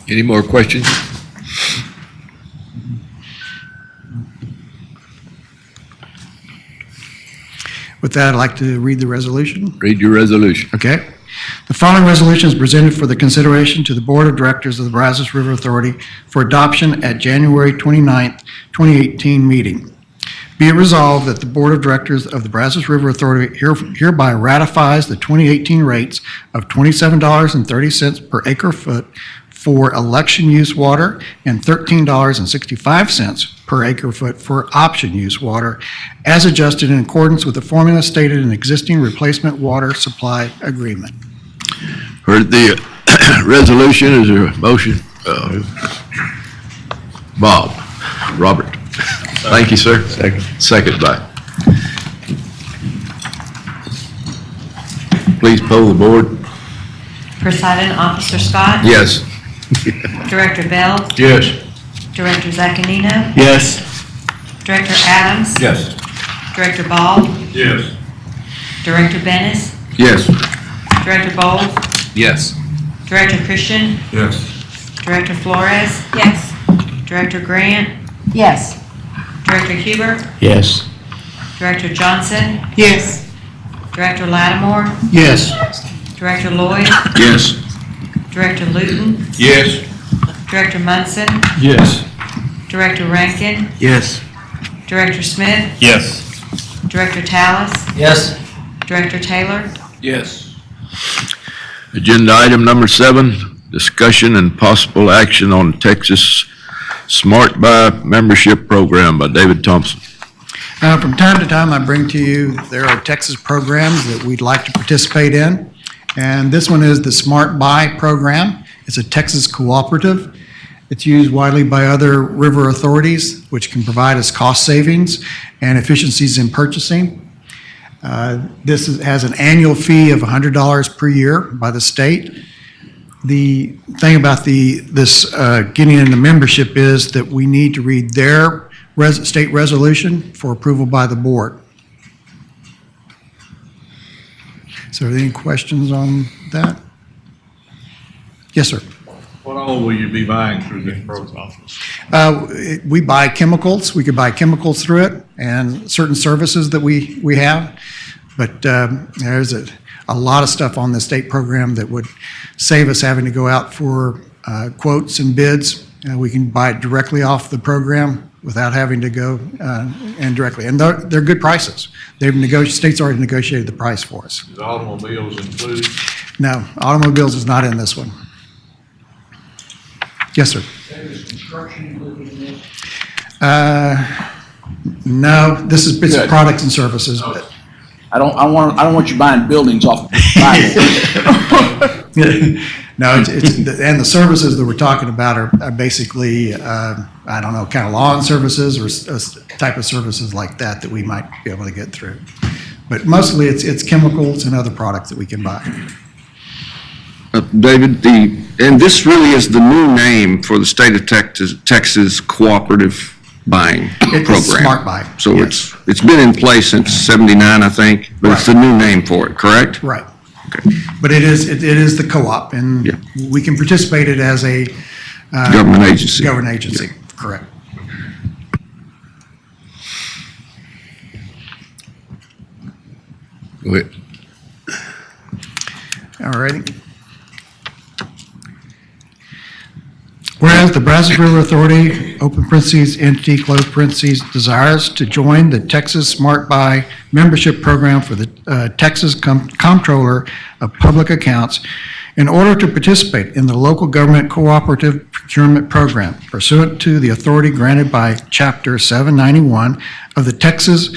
Any more questions? With that, I'd like to read the resolution. Read your resolution. Okay. The following resolution is presented for the consideration to the Board of Directors of the Brazos River Authority for adoption at January 29th, 2018 meeting. Be it resolved that the Board of Directors of the Brazos River Authority hereby ratifies the 2018 rates of $27.30 per acre foot for election use water and $13.65 per acre foot for option use water as adjusted in accordance with the formula stated in existing replacement water supply agreement. Heard the resolution. Is there a motion? Robert. Thank you, sir. Second by. Please poll the board. Presiding Officer Scott? Yes. Director Bell? Yes. Director Zaccanino? Yes. Director Adams? Yes. Director Ball? Yes. Director Bennis? Yes. Director Bowles? Yes. Director Christian? Yes. Director Flores? Yes. Director Grant? Yes. Director Huber? Yes. Director Johnson? Yes. Director Lattimore? Yes. Director Lloyd? Yes. Director Luton? Yes. Director Munson? Yes. Director Rankin? Yes. Director Smith? Yes. Director Tallis? Yes. Director Taylor? Yes. Agenda item number 7, discussion and possible action on Texas Smart Buy Membership Program by David Thompson. From time to time, I bring to you, there are Texas programs that we'd like to participate in. And this one is the Smart Buy program. It's a Texas cooperative. It's used widely by other river authorities, which can provide us cost savings and efficiencies in purchasing. This has an annual fee of $100 per year by the state. The thing about this getting into membership is that we need to read their state resolution for approval by the board. So are there any questions on that? Yes, sir. What all will you be buying through this program? We buy chemicals. We could buy chemicals through it and certain services that we have. But there's a lot of stuff on the state program that would save us having to go out for quotes and bids. We can buy it directly off the program without having to go and directly. And they're good prices. State's already negotiated the price for us. Is automobiles included? No, automobiles is not in this one. Yes, sir. Is construction included in this? No, it's Good. products and services, but I don't want you buying buildings off the Bible. no, and the services that we're talking about are basically, I don't know, kind of lawn services or type of services like that we might be able to get through. But mostly it's chemicals and other products that we can buy. David, and this really is the new name for the state of Texas cooperative buying It's program. Smart Buy. So yes. it's been in place since '79, I think, but it's the new name for it, correct? Right. Okay. But it is the co-op, and Yeah. we can participate it as a Government agency. Government agency, correct. Go ahead. All righty. Whereas the Brazos River Authority, open parentheses, entity, close parentheses, desires to join the Texas Smart Buy membership program for the Texas Comptroller of Public Accounts in order to participate in the local government cooperative procurement program pursuant to the authority granted by Chapter 791 of the Texas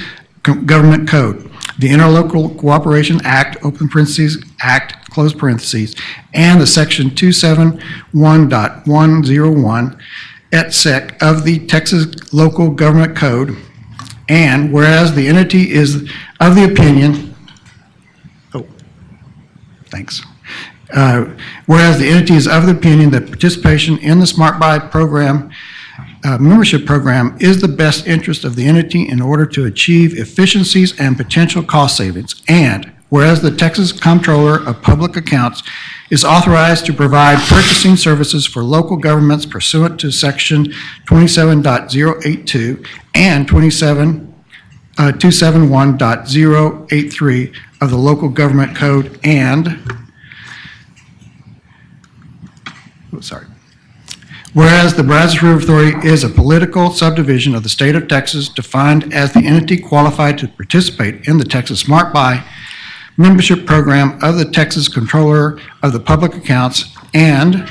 Government Code, the Interlocal Cooperation Act, open parentheses, Act, close parentheses, and the Section 271.101 et sec of the Texas Local Government Code, and whereas the entity is of the opinion, whereas the entity is of the opinion that participation in the Smart Buy program membership program is the best interest of the entity in order to achieve efficiencies and potential cost savings. And whereas the Texas Comptroller of Public Accounts is authorized to provide purchasing services for local governments pursuant to Section 27.082 and 271.083 of the Local Government Code and, whereas the Brazos River Authority is a political subdivision of the state of Texas defined as the entity qualified to participate in the Texas Smart Buy membership program of the Texas Controller of the Public Accounts, and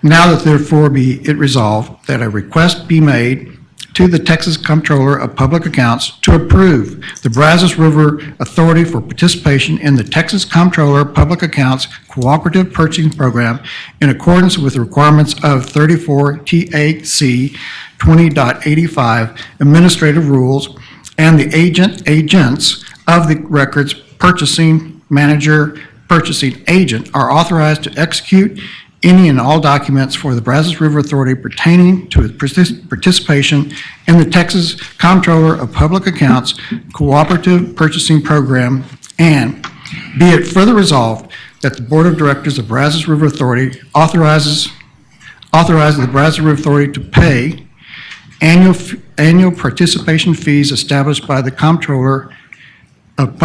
now that therefore be it resolved that a request be made to the Texas Comptroller of Public Accounts to approve the Brazos River Authority for participation in the Texas Comptroller of Public Accounts Cooperative Purchasing Program in accordance with the requirements of 34 TAC 20.85 Administrative Rules, and the agents of the records purchasing manager, purchasing agent are authorized to execute any and all documents for the Brazos River Authority pertaining to its participation in the Texas Comptroller of Public Accounts Cooperative Purchasing Program, and be it further resolved that the Board of Directors of Brazos River Authority authorizes the Brazos River Authority to pay annual participation fees established by the Comptroller of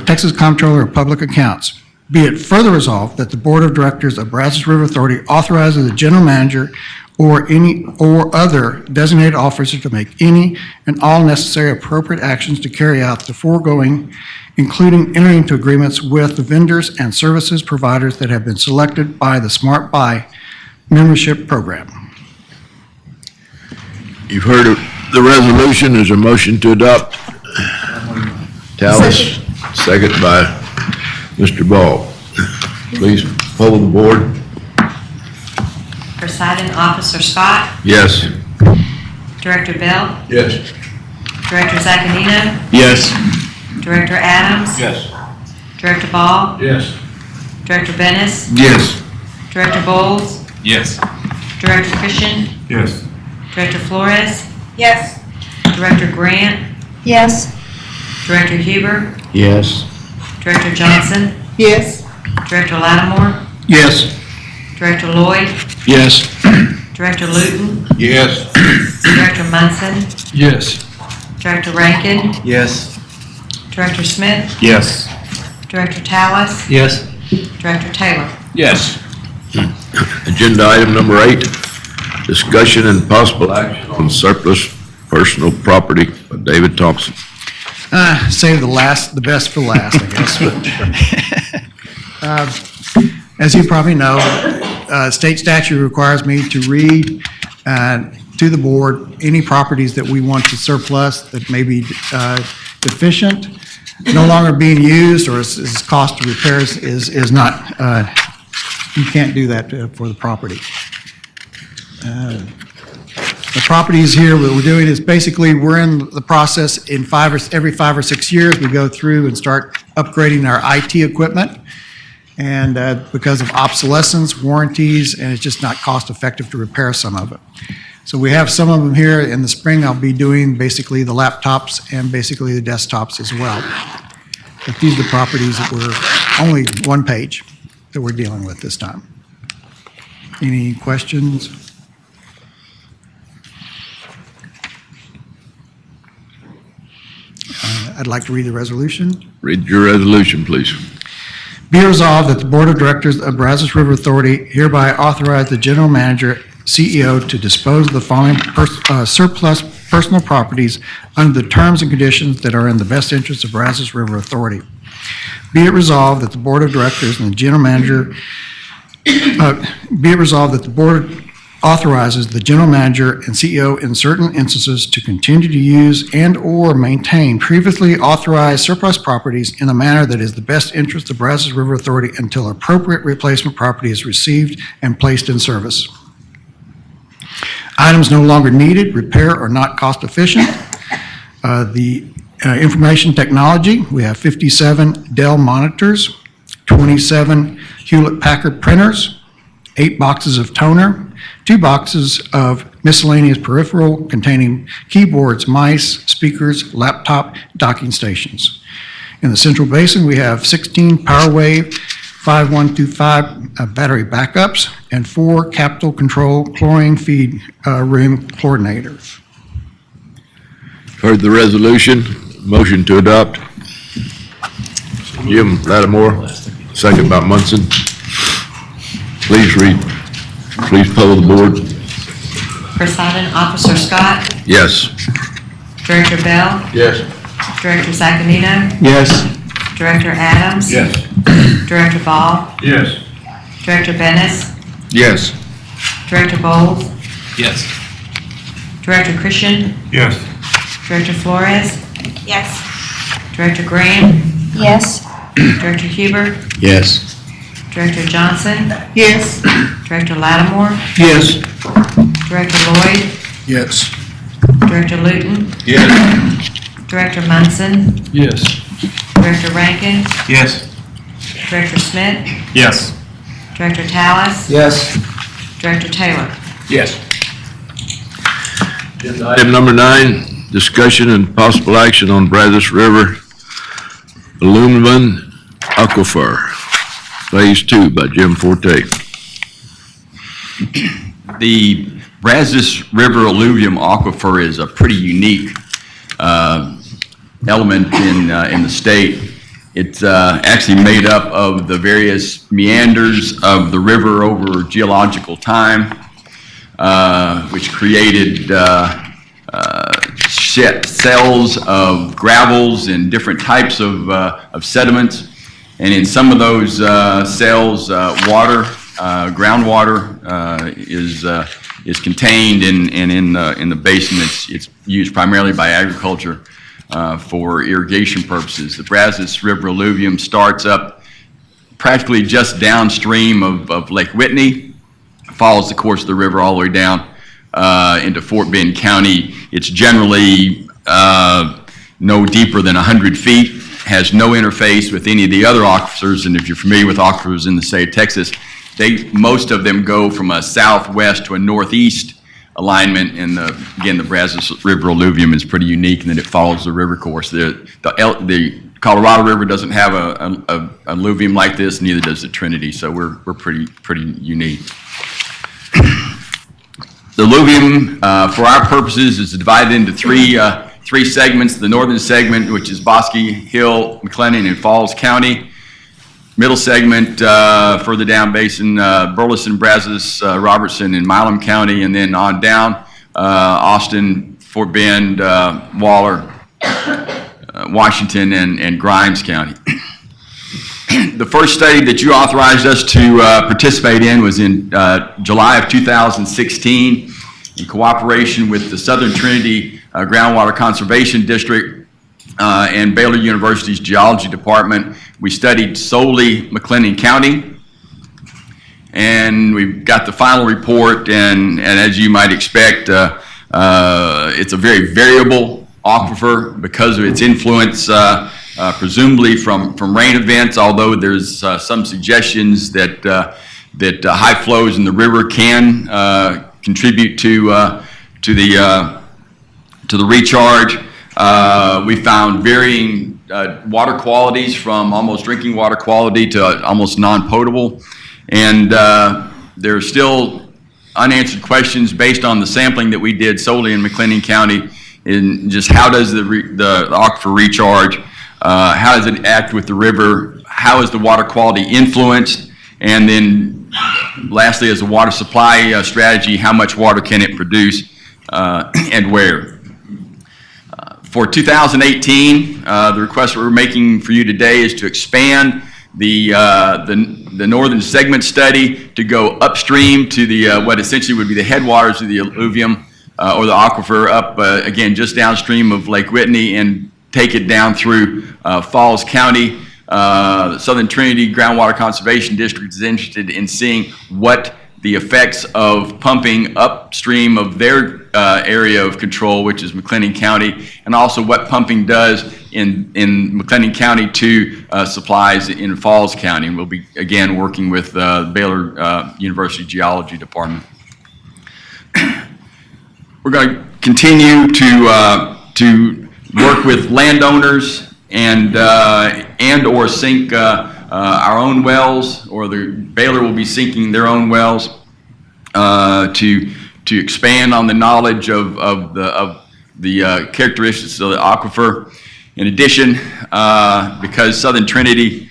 Texas Comptroller of Public Accounts. Be it further resolved that the Board of Directors of Brazos River Authority authorizes the General Manager or any or other designated officer to make any and all necessary appropriate actions to carry out the foregoing, including entering into agreements with the vendors and services providers that have been selected by the Smart Buy membership program. You've heard of the resolution. Is there a motion to adopt? Tallis, second by Mr. Ball. Please poll the board. Presiding Officer Scott, Yes. Director Bell, Yes. Director Zaccanino, Yes. Director Adams, Yes. Director Ball, Yes. Director Bennis, Yes. Director Bowles, Yes. Director Christian, Yes. Director Flores, Yes. Director Grant, Yes. Director Huber, Yes. Director Johnson, Yes. Director Lattimore, Yes. Director Lloyd, Yes. Director Luton, Yes. Director Munson, Yes. Director Rankin, Yes. Director Smith, Yes. Director Tallis, Yes. Director Taylor. Yes. Agenda item number 8, discussion and possible action on surplus personal property by David Thompson. Save the best for last, I guess. As you probably know, state statute requires me to read to the board any properties that we want to surplus that may be deficient, no longer being used, or its cost of repairs is not, you can't do that for the property. The properties here, what we're doing is basically we're in the process every 5 or 6 years, we go through and start upgrading our IT equipment. And because of obsolescence, warranties, and it's just not cost effective to repair some of it. So we have some of them here. In the spring, I'll be doing basically the laptops and basically the desktops as well. But these are the properties that we're, only one page that we're dealing with this time. Any questions? I'd like to read the resolution. Read your resolution, please. Be resolved that the Board of Directors of Brazos River Authority hereby authorize the General Manager, CEO, to dispose of the following surplus personal properties under the terms and conditions that are in the best interest of Brazos River Authority. Be it resolved that the Board of Directors and the General Manager, be it resolved that the Board authorizes the General Manager and CEO in certain instances to continue to use and/or maintain previously authorized surplus properties in a manner that is the best interest of Brazos River Authority until appropriate replacement property is received and placed in service. Items no longer needed, repair, or not cost efficient. The information technology, we have 57 Dell monitors, 27 Hewlett-Packard printers, 8 boxes of toner, 2 boxes of miscellaneous peripheral containing keyboards, mice, speakers, laptop, docking stations. In the Central Basin, we have 16 PowerWave 5125 battery backups and 4 Capital Control chlorine feed room chlorinators. Heard the resolution, motion to adopt. Jim Lattimore, second by Munson. Please poll the board. Presiding Officer Scott, Yes. Director Bell, Yes. Director Zacanino, Yes. Director Adams. Yes. Director Ball, Yes. Director Bennis, Yes. Director Bowles, Yes. Director Christian, Yes. Director Flores, Yes. Director Graham, Yes. Director Huber, Yes. Director Johnson, Yes. Director Lattimore, Yes. Director Lloyd, Yes. Director Luton, Yes. Director Munson, Yes. Director Rankin, Yes. Director Smith, Yes. Director Tallis, Yes. Director Taylor. Yes. Item number 9, discussion and possible action on Brazos River Aluminum Aquifer, Phase 2 by Jim Forte. The Brazos River alluvium aquifer is a pretty unique element in the state. It's actually made up of the various meanders of the river over geological time, which created cells of gravels and different types of sediments. And in some of those cells, groundwater is contained, and in the basin, it's used primarily by agriculture for irrigation purposes. The Brazos River alluvium starts up practically just downstream of Lake Whitney, follows the course of the river all the way down into Fort Bend County. It's generally no deeper than 100 feet, has no interface with any of the other aquifers, and if you're familiar with aquifers in the state of Texas, most of them go from a southwest to a northeast alignment, and again, the Brazos River alluvium is pretty unique in that it follows the river course. The Colorado River doesn't have a alluvium like this, neither does the Trinity, so we're pretty unique. The alluvium, for our purposes, is divided into three segments. The northern segment, which is Bosque, Hill, McLennan, and Falls County. Middle segment, further down basin, Burleson, Brazos, Robertson, and Milam County, and then on down, Austin, Fort Bend, Waller, Washington, and Grimes County. The first study that you authorized us to participate in was in July of 2016 in cooperation with the Southern Trinity Groundwater Conservation District and Baylor University's Geology Department. We studied solely McLennan County, and we've got the final report, and as you might expect, it's a very variable aquifer because of its influence presumably from rain events, although there's some suggestions that high flows in the river can contribute to the recharge. We found varying water qualities from almost drinking water quality to almost non-potable, and there are still unanswered questions based on the sampling that we did solely in McLennan County in just how does the aquifer recharge. How does it act with the river? How is the water quality influenced? And then lastly, as a water supply strategy, how much water can it produce and where? For 2018, the request we're making for you today is to expand the northern segment study to go upstream to the what essentially would be the headwaters of the alluvium or the aquifer up, again, just downstream of Lake Whitney, and take it down through Falls County. The Southern Trinity Groundwater Conservation District is interested in seeing what the effects of pumping upstream of their area of control, which is McLennan County, and also what pumping does in McLennan County to supplies in Falls County. And we'll be, again, working with Baylor University Geology Department. We're going to continue to work with landowners and/or sink our own wells, or the Baylor will be sinking their own wells to expand on the knowledge of the characteristics of the aquifer. In addition, because Southern Trinity's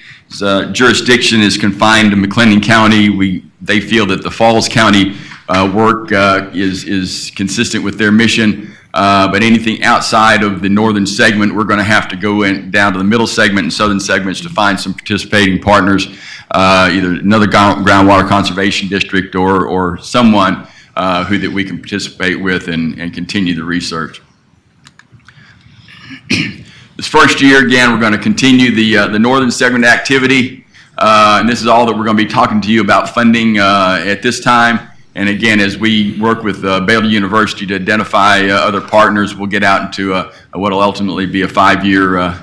jurisdiction is confined to McLennan County, they feel that the Falls County work is consistent with their mission. But anything outside of the northern segment, we're going to have to go down to the middle segment and southern segments to find some participating partners, either another groundwater conservation district or someone that we can participate with and continue the research. This first year, again, we're going to continue the northern segment activity, and this is all that we're going to be talking to you about funding at this time. And again, as we work with Baylor University to identify other partners, we'll get out into what will ultimately be a five-year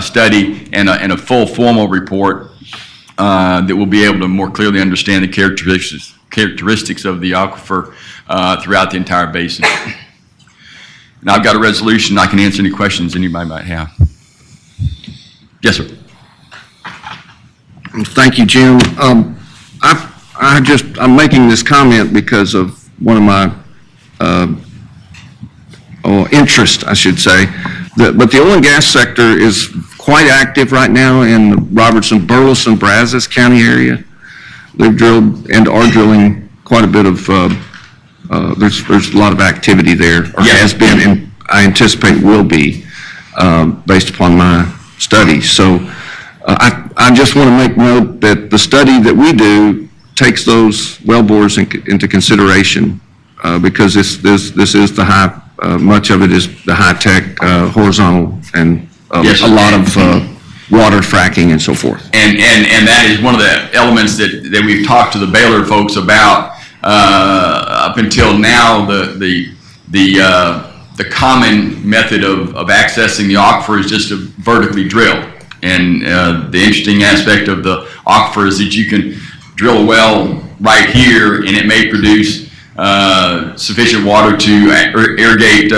study and a full formal report that will be able to more clearly understand the characteristics of the aquifer throughout the entire basin. And I've got a resolution. I can answer any questions anybody might have. Yes, sir. Thank you, Jim. I'm making this comment because of one of my interest, I should say. But the oil and gas sector is quite active right now in the Robertson, Burleson, Brazos County area. They've drilled and are drilling quite a bit of, there's a lot of activity there, or has been, and I anticipate will be, based upon my studies. So I just want to make note that the study that we do takes those wellbores into consideration, because this is the high, much of it is the high-tech horizontal and a lot of water fracking and so forth. And that is one of the elements that we've talked to the Baylor folks about. Up until now, the common method of accessing the aquifer is just to vertically drill. And the interesting aspect of the aquifer is that you can drill a well right here, and it may produce sufficient water to irrigate,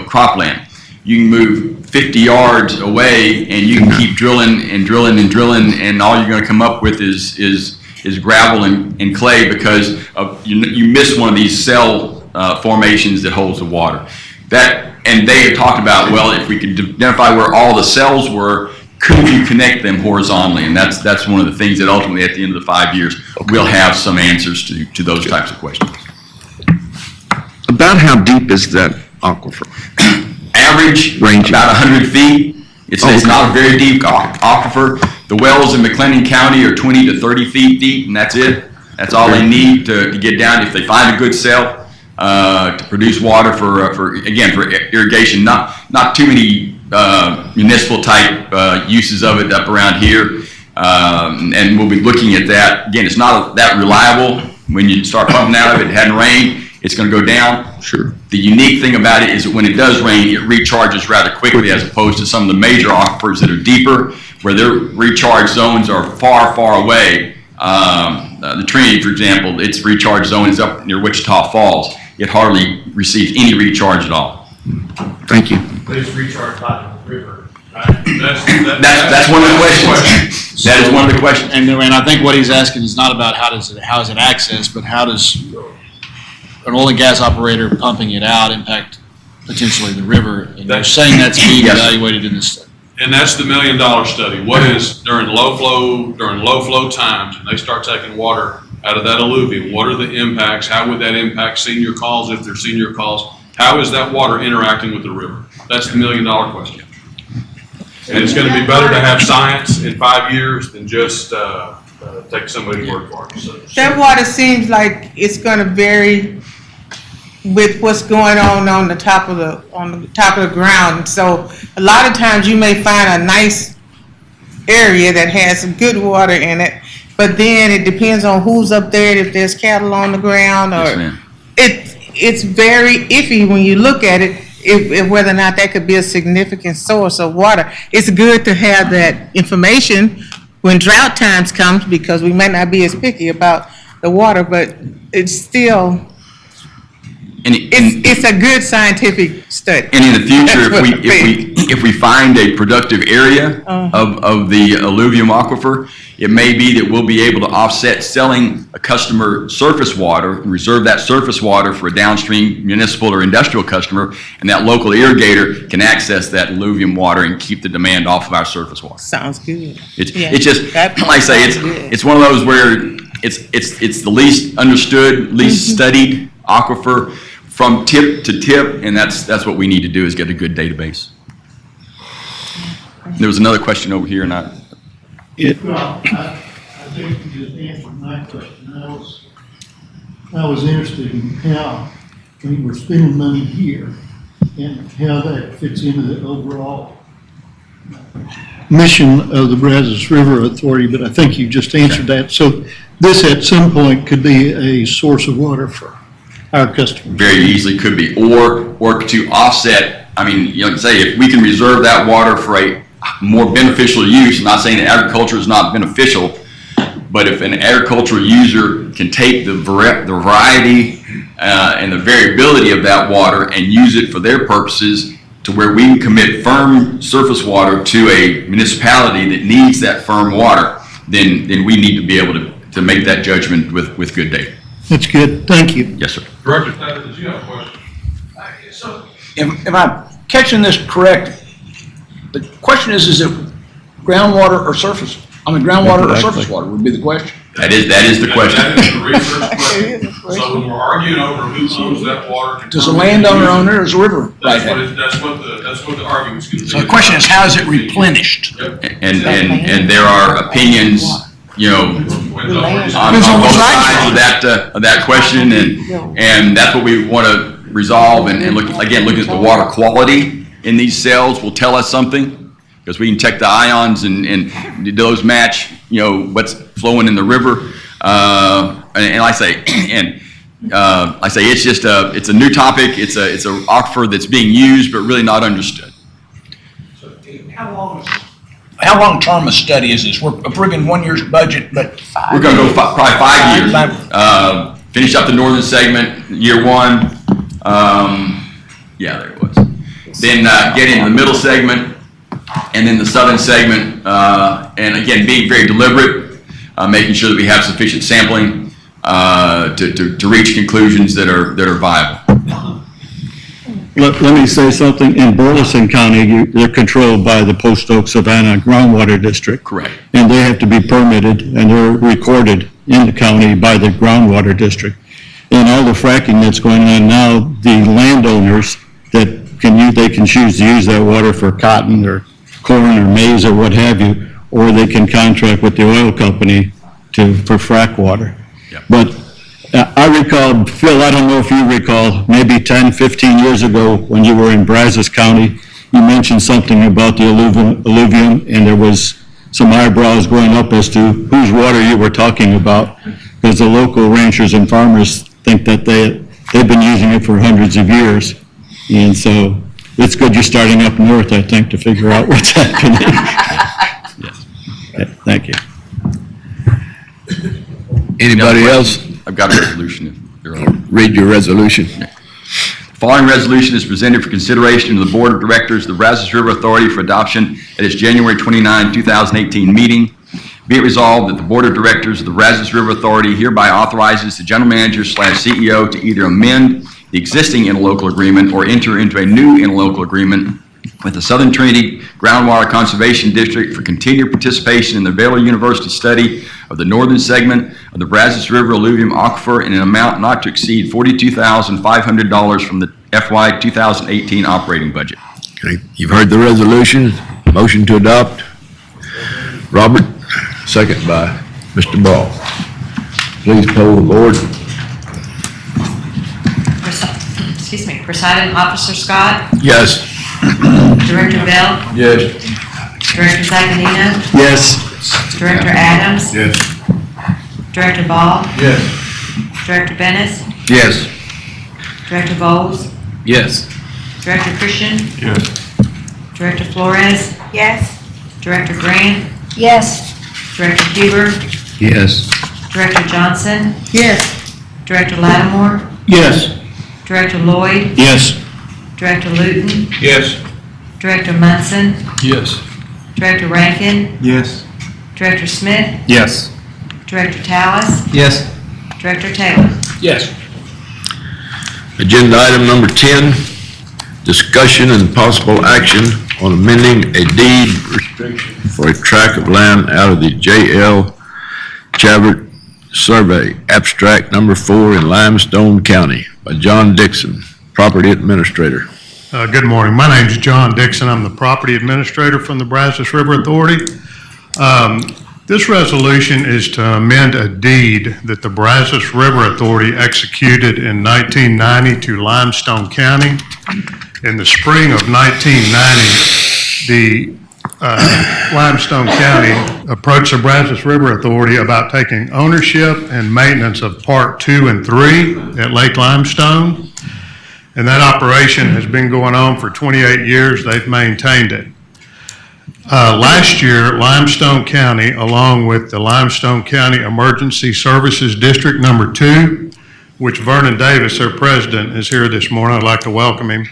cropland. You can move 50 yards away, and you can keep drilling and drilling and drilling, and all you're going to come up with is gravel and clay, because you miss one of these cell formations that holds the water. And they have talked about, well, if we could identify where all the cells were, could you connect them horizontally? And that's one of the things that ultimately at the end of the 5 years, we'll have some answers to those types of questions. About how deep is that aquifer? Average, about 100 feet. It's not a very deep aquifer. The wells in McLennan County are 20 to 30 feet deep, and that's it. That's all they need to get down. If they find a good cell to produce water for irrigation, not too many municipal type uses of it up around here, and we'll be looking at that. Again, it's not that reliable. When you start pumping out of it, it hadn't rained, it's going to go down. Sure. The unique thing about it is that when it does rain, it recharges rather quickly, as opposed to some of the major aquifers that are deeper, where their recharge zones are far, far away. The Trinity, for example, its recharge zone is up near Wichita Falls. It hardly receives any recharge at all. Thank you. But it's recharged by the river, right? That's one of the questions. That is one of the questions. And I think what he's asking is not about how is it accessed, but how does an oil and gas operator pumping it out impact potentially the river? And they're saying that's being evaluated in this study. And that's the $1 million study. What is during low flow times, and they start taking water out of that alluvium, what are the impacts? How would that impact senior calls if they're senior calls? How is that water interacting with the river? That's the $1 million question. And it's going to be better to have science in 5 years than just take somebody's word for it. So, that water seems like it's going to vary with what's going on the top of the ground. So a lot of times you may find a nice area that has some good water in it, but then it depends on who's up there, if there's cattle on the ground, or it's very iffy when you look at it, if whether or not that could be a significant source of water. It's good to have that information when drought times comes, because we may not be as picky about the water, but it's still It's a good scientific study. And in the future, That's what I'm saying. if we find a productive area of the alluvium aquifer, it may be that we'll be able to offset selling a customer surface water and reserve that surface water for a downstream municipal or industrial customer, and that local irrigator can access that alluvium water and keep the demand off of our surface water. Sounds good. It's Yeah. just, That like I say, sounds good. it's one of those where it's the least understood, least studied aquifer from tip to tip, and that's what we need to do, is get a good database. There was another question over here, and Well, I think you just answered my question. I was interested in how we were spending money here and how that fits into the overall mission of the Brazos River Authority, but I think you just answered that. So this at some point could be a source of water for our customers. Very easily could be, or to offset, I mean, you know, like I say, if we can reserve that water for a more beneficial use, I'm not saying that agriculture is not beneficial, but if an agricultural user can take the variety and the variability of that water and use it for their purposes, to where we can commit firm surface water to a municipality that needs that firm water, then we need to be able to make that judgment with good data. That's good. Thank you. Yes, sir. Director Taylor, did you have a question? So, if I'm catching this correct, the question is it groundwater or surface? I mean, groundwater or surface water would be the question. That is the question. That is the research question. So when we're arguing over who owns that water. Does the landowner own it or does the river? That's what the argument's going to be. So the question is, how is it replenished? And there are opinions, you know, on both sides of that question, and that's what we want to resolve, and look at the water quality in these cells will tell us something, because we can check the ions and those match, you know, what's flowing in the river, and I say, it's just it's a new topic, it's a aquifer that's being used but really not understood. So how long term a study is this? We're approving 1 year's budget, but We're going to go probably 5 years. Finish up the northern segment, year 1. Yeah, there it was. Then get into the middle segment, and then the southern segment. And again, being very deliberate, making sure that we have sufficient sampling to reach conclusions that are viable. Let me say something. In Burleson County, they're controlled by the Post Oak Savannah Groundwater District. Correct. And they have to be permitted, and they're recorded in the county by the Groundwater District. And all the fracking that's going on now, the landowners they can choose to use that water for cotton or corn or maize or what have you, or they can contract with the oil company for frack water. Yep. But I recall, Phil, I don't know if you recall, maybe 10, 15 years ago when you were in Brazos County, you mentioned something about the alluvium, and there was some eyebrows going up as to whose water you were talking about, because the local ranchers and farmers think that they've been using it for hundreds of years. And so it's good you're starting up north, I think, to figure out what's happening. Yes. Okay, thank you. Anybody else? I've got a resolution. Read your resolution. The following resolution is presented for consideration to the Board of Directors of the Brazos River Authority for adoption at its January 29, 2018 meeting. Be it resolved that the Board of Directors of the Brazos River Authority hereby authorizes the General Manager / CEO to either amend the existing interlocal agreement or enter into a new interlocal agreement with the Southern Trinity Groundwater Conservation District for continued participation in the Baylor University study of the northern segment of the Brazos River alluvium aquifer in an amount not to exceed $42,500 from the FY 2018 operating budget. Okay, you've heard the resolution. Motion to adopt. Robert, second by Mr. Ball. Please poll the board. Presiding Officer Scott, Yes. Director Bell, Yes. Director Zaganino, Yes. Director Adams, Yes. Director Ball, Yes. Director Bennis, Yes. Director Bowles, Yes. Director Christian, Yes. Director Flores, Yes. Director Grant, Yes. Director Huber, Yes. Director Johnson, Yes. Director Lattimore, Yes. Director Lloyd, Yes. Director Luton, Yes. Director Munson, Yes. Director Rankin, Yes. Director Smith, Yes. Director Tallis, Yes. Director Taylor. Yes. Agenda item number 10, discussion and possible action on amending a deed restriction for a tract of land out of the J.L. Chavert Survey, abstract number 4 in Limestone County by John Dixon, property administrator. Good morning. My name's John Dixon. I'm the property administrator from the Brazos River Authority. This resolution is to amend a deed that the Brazos River Authority executed in 1990 to Limestone County. In the spring of 1990, the Limestone County approached the Brazos River Authority about taking ownership and maintenance of Part 2 and 3 at Lake Limestone. And that operation has been going on for 28 years. They've maintained it. Last year, Limestone County, along with the Limestone County Emergency Services District Number 2, which Vernon Davis, their president, is here this morning. I'd like to welcome him.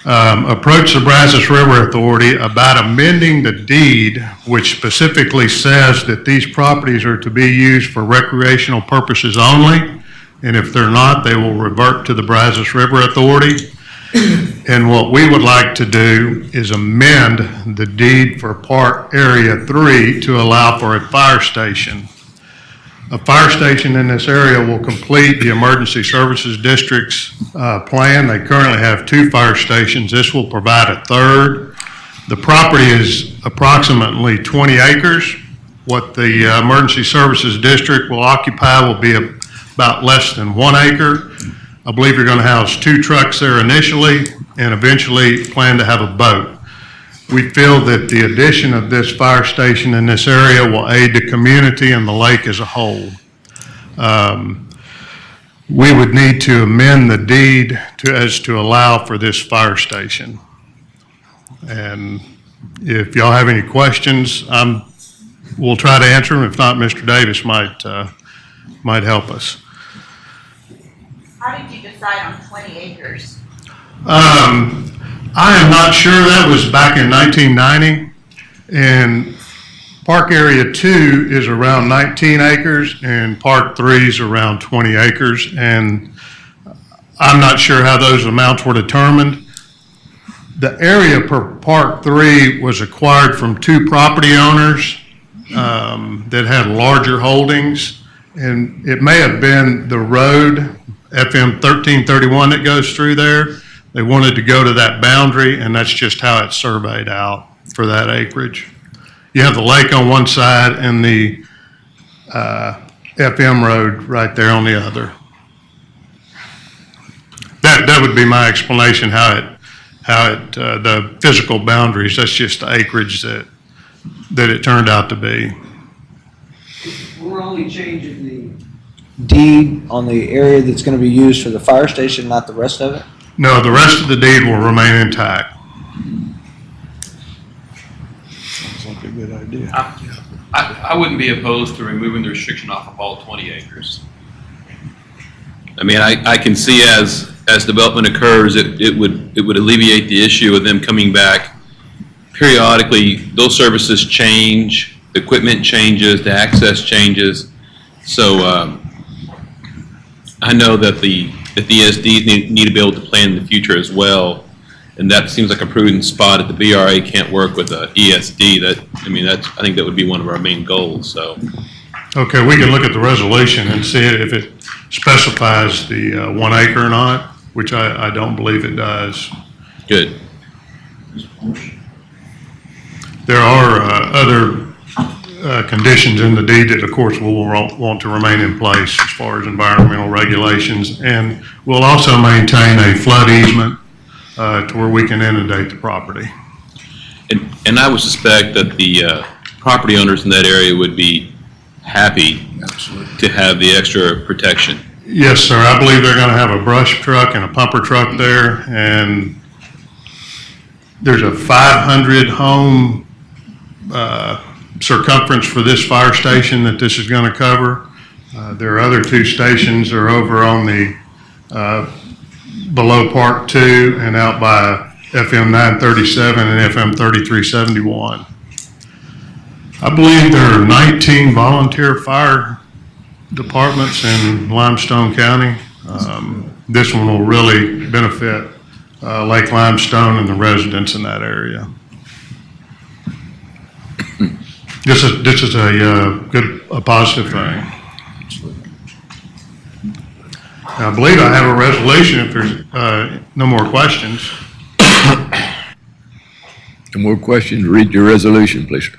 Approached the Brazos River Authority about amending the deed, which specifically says that these properties are to be used for recreational purposes only. And if they're not, they will revert to the Brazos River Authority. And what we would like to do is amend the deed for Part Area 3 to allow for a fire station. A fire station in this area will complete the Emergency Services District's plan. They currently have 2 fire stations. This will provide a third. The property is approximately 20 acres. What the Emergency Services District will occupy will be about less than 1 acre. I believe you're going to house 2 trucks there initially and eventually plan to have a boat. We feel that the addition of this fire station in this area will aid the community and the lake as a whole. We would need to amend the deed to allow for this fire station. And if y'all have any questions, we'll try to answer them. If not, Mr. Davis might help us. How did you decide on 20 acres? I am not sure. That was back in 1990. And Park Area 2 is around 19 acres and Park 3 is around 20 acres. And I'm not sure how those amounts were determined. The area per Park 3 was acquired from 2 property owners that had larger holdings. And it may have been the road, FM 1331, that goes through there. They wanted to go to that boundary, and that's just how it's surveyed out for that acreage. You have the lake on one side and the FM road right there on the other. That would be my explanation how the physical boundaries, that's just the acreage that it turned out to be. We're only changing the deed on the area that's going to be used for the fire station, not the rest of it? No, the rest of the deed will remain intact. Sounds like a good idea. I wouldn't be opposed to removing the restriction off of all 20 acres. I mean, I can see as development occurs, it would alleviate the issue of them coming back periodically. Those services change, the equipment changes, the access changes. So I know that the ESDs need to be able to plan in the future as well, and that seems like a prudent spot. If the BRA can't work with the ESD, I think that would be one of our main goals. So, okay, we can look at the resolution and see if it specifies the 1 acre or not, which I don't believe it does. Good. There are other conditions in the deed that, of course, we'll want to remain in place as far as environmental regulations, and we'll also maintain a flood easement to where we can inundate the property. And I would suspect that the property owners in that area would be happy to have the extra protection. Yes, sir. I believe they're going to have a brush truck and a pumper truck there, and there's a 500 home circumference for this fire station that this is going to cover. There are other 2 stations that are over on the below Park 2 and out by FM 937 and FM 3371. I believe there are 19 volunteer fire departments in Limestone County. This one will really benefit Lake Limestone and the residents in that area. This is a positive thing. I believe I have a resolution if there's no more questions. No more questions? Read your resolution, please, sir.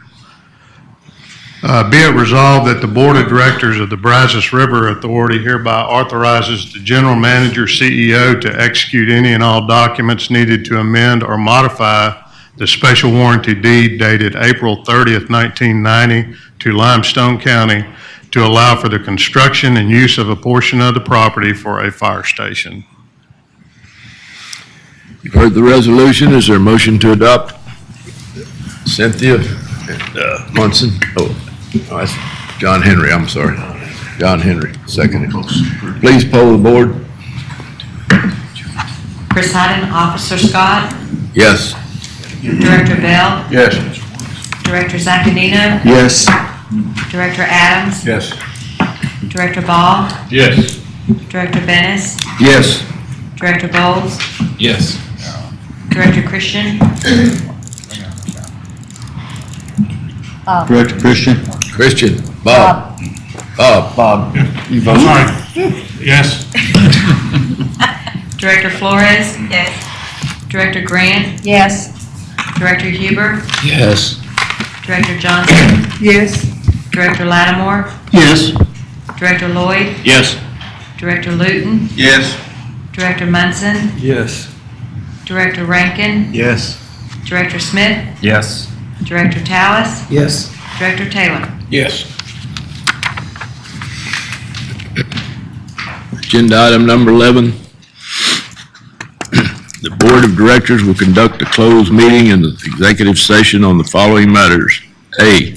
Be it resolved that the Board of Directors of the Brazos River Authority hereby authorizes the General Manager, CEO, to execute any and all documents needed to amend or modify the special warranty deed dated April 30th, 1990 to Limestone County to allow for the construction and use of a portion of the property for a fire station. You've heard the resolution. Is there a motion to adopt? Cynthia and Munson. Oh, that's John Henry. I'm sorry. John Henry, seconded. Please poll the board. Presiding Officer Scott, Yes. Director Bell, Yes. Director Zaccanino, Yes. Director Adams, Yes. Director Ball, Yes. Director Bennis, Yes. Director Bowles, Yes. Director Christian, Director Christian? Christian. Bob. Bob. You vote? Sorry. Yes. Director Flores. Yes. Director Grant. Yes. Director Huber. Yes. Director Johnson. Yes. Director Lattimore. Yes. Director Lloyd. Yes. Director Luton. Yes. Director Munson. Yes. Director Rankin. Yes. Director Smith. Yes. Director Tallis. Yes. Director Taylor. Yes. Agenda item number 11. The Board of Directors will conduct a closed meeting in the executive session on the following matters. A,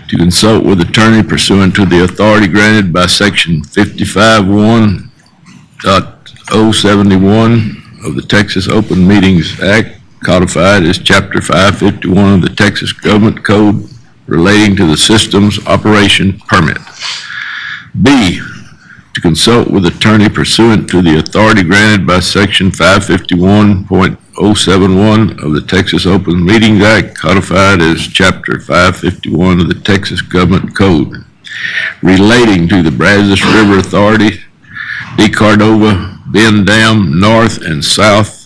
to consult with attorney pursuant to the authority granted by Section 55.071 of the Texas Open Meetings Act, codified as Chapter 551 of the Texas Government Code relating to the Systems Operation Permit. B, to consult with attorney pursuant to the authority granted by Section 551.071 of the Texas Open Meetings Act, codified as Chapter 551 of the Texas Government Code, relating to the Brazos River Authority, DeCordova Bend Dam North and South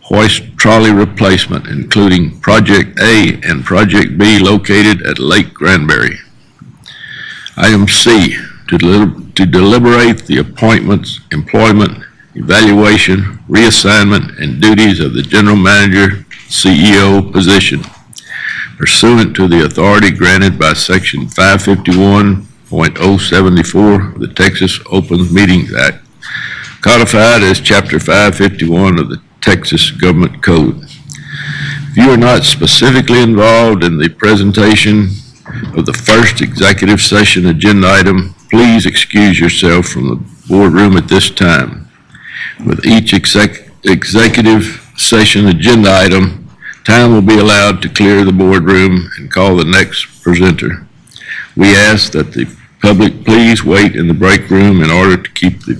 hoist trolley replacement, including Project A and Project B located at Lake Granbury. Item C, to deliberate the appointments, employment, evaluation, reassignment, and duties of the general manager, CEO position pursuant to the authority granted by Section 551.074 of the Texas Open Meetings Act, codified as Chapter 551 of the Texas Government Code. If you are not specifically involved in the presentation of the first executive session agenda item, please excuse yourself from the boardroom at this time. With each executive session agenda item, time will be allowed to clear the boardroom and call the next presenter. We ask that the public please wait in the break room in order to keep the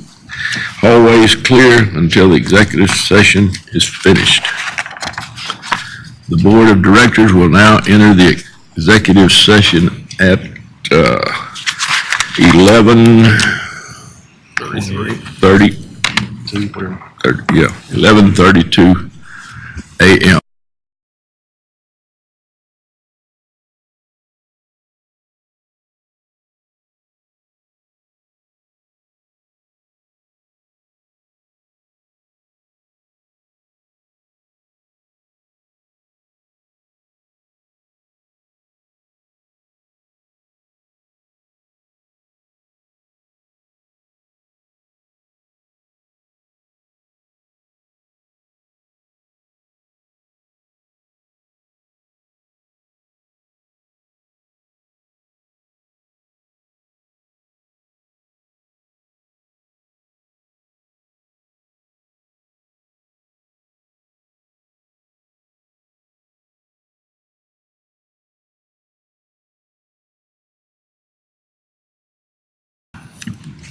hallways clear until the executive session is finished. The Board of Directors will now enter the executive session at 11:32 a.m.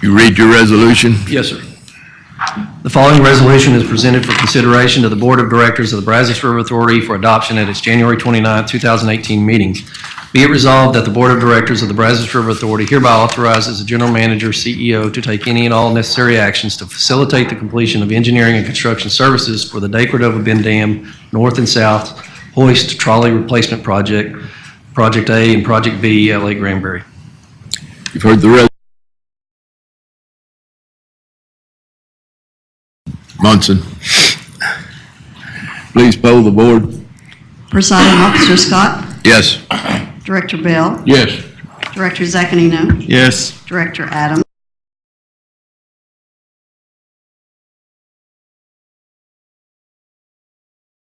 You read your resolution? Yes, sir. The following resolution is presented for consideration to the Board of Directors of the Brazos River Authority for adoption at its January 29, 2018 meeting. Be it resolved that the Board of Directors of the Brazos River Authority hereby authorizes the General Manager, CEO, to take any and all necessary actions to facilitate the completion of engineering and construction services for the Day Cordova Bend Dam North and South Hoist Trolley Replacement Project, Project A and Project B at Lake Granbury. You've heard the resolution. Munson. Please poll the board. Presiding Officer Scott, Yes. Director Bell, Yes. Director Zaccanino, Yes. Director Adams,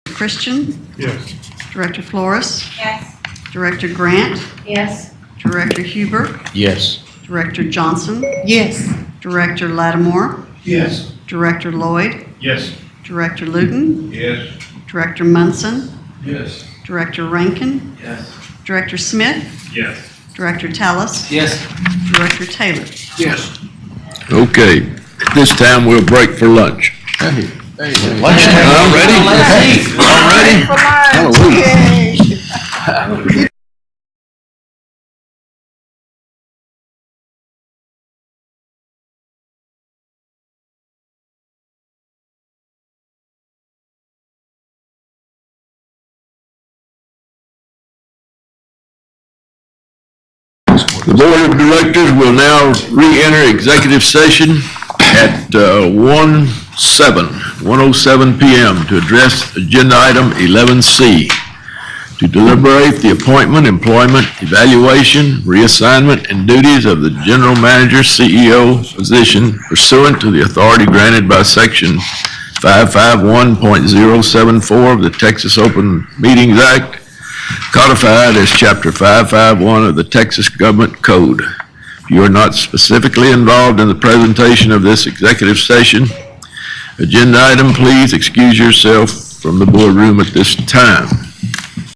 Christian, Yes. Director Flores, Yes. Director Grant, Yes. Director Huber, Yes. Director Johnson, Yes. Director Lattimore, Yes. Director Lloyd, Yes. Director Luton, Yes. Director Munson, Yes. Director Rankin, Yes. Director Smith, Yes. Director Tallis, Yes. Director Taylor. Yes. Okay, at this time we'll break for lunch. Lunchtime already? Hallelujah. The Board of Directors will now re-enter executive session at 1:07 p.m. to address agenda item 11C, to deliberate the appointment, employment, evaluation, reassignment, and duties of the general manager, CEO position pursuant to the authority granted by Section 551.074 of the Texas Open Meetings Act, codified as Chapter 551 of the Texas Government Code. If you are not specifically involved in the presentation of this executive session agenda item, please excuse yourself from the boardroom at this time.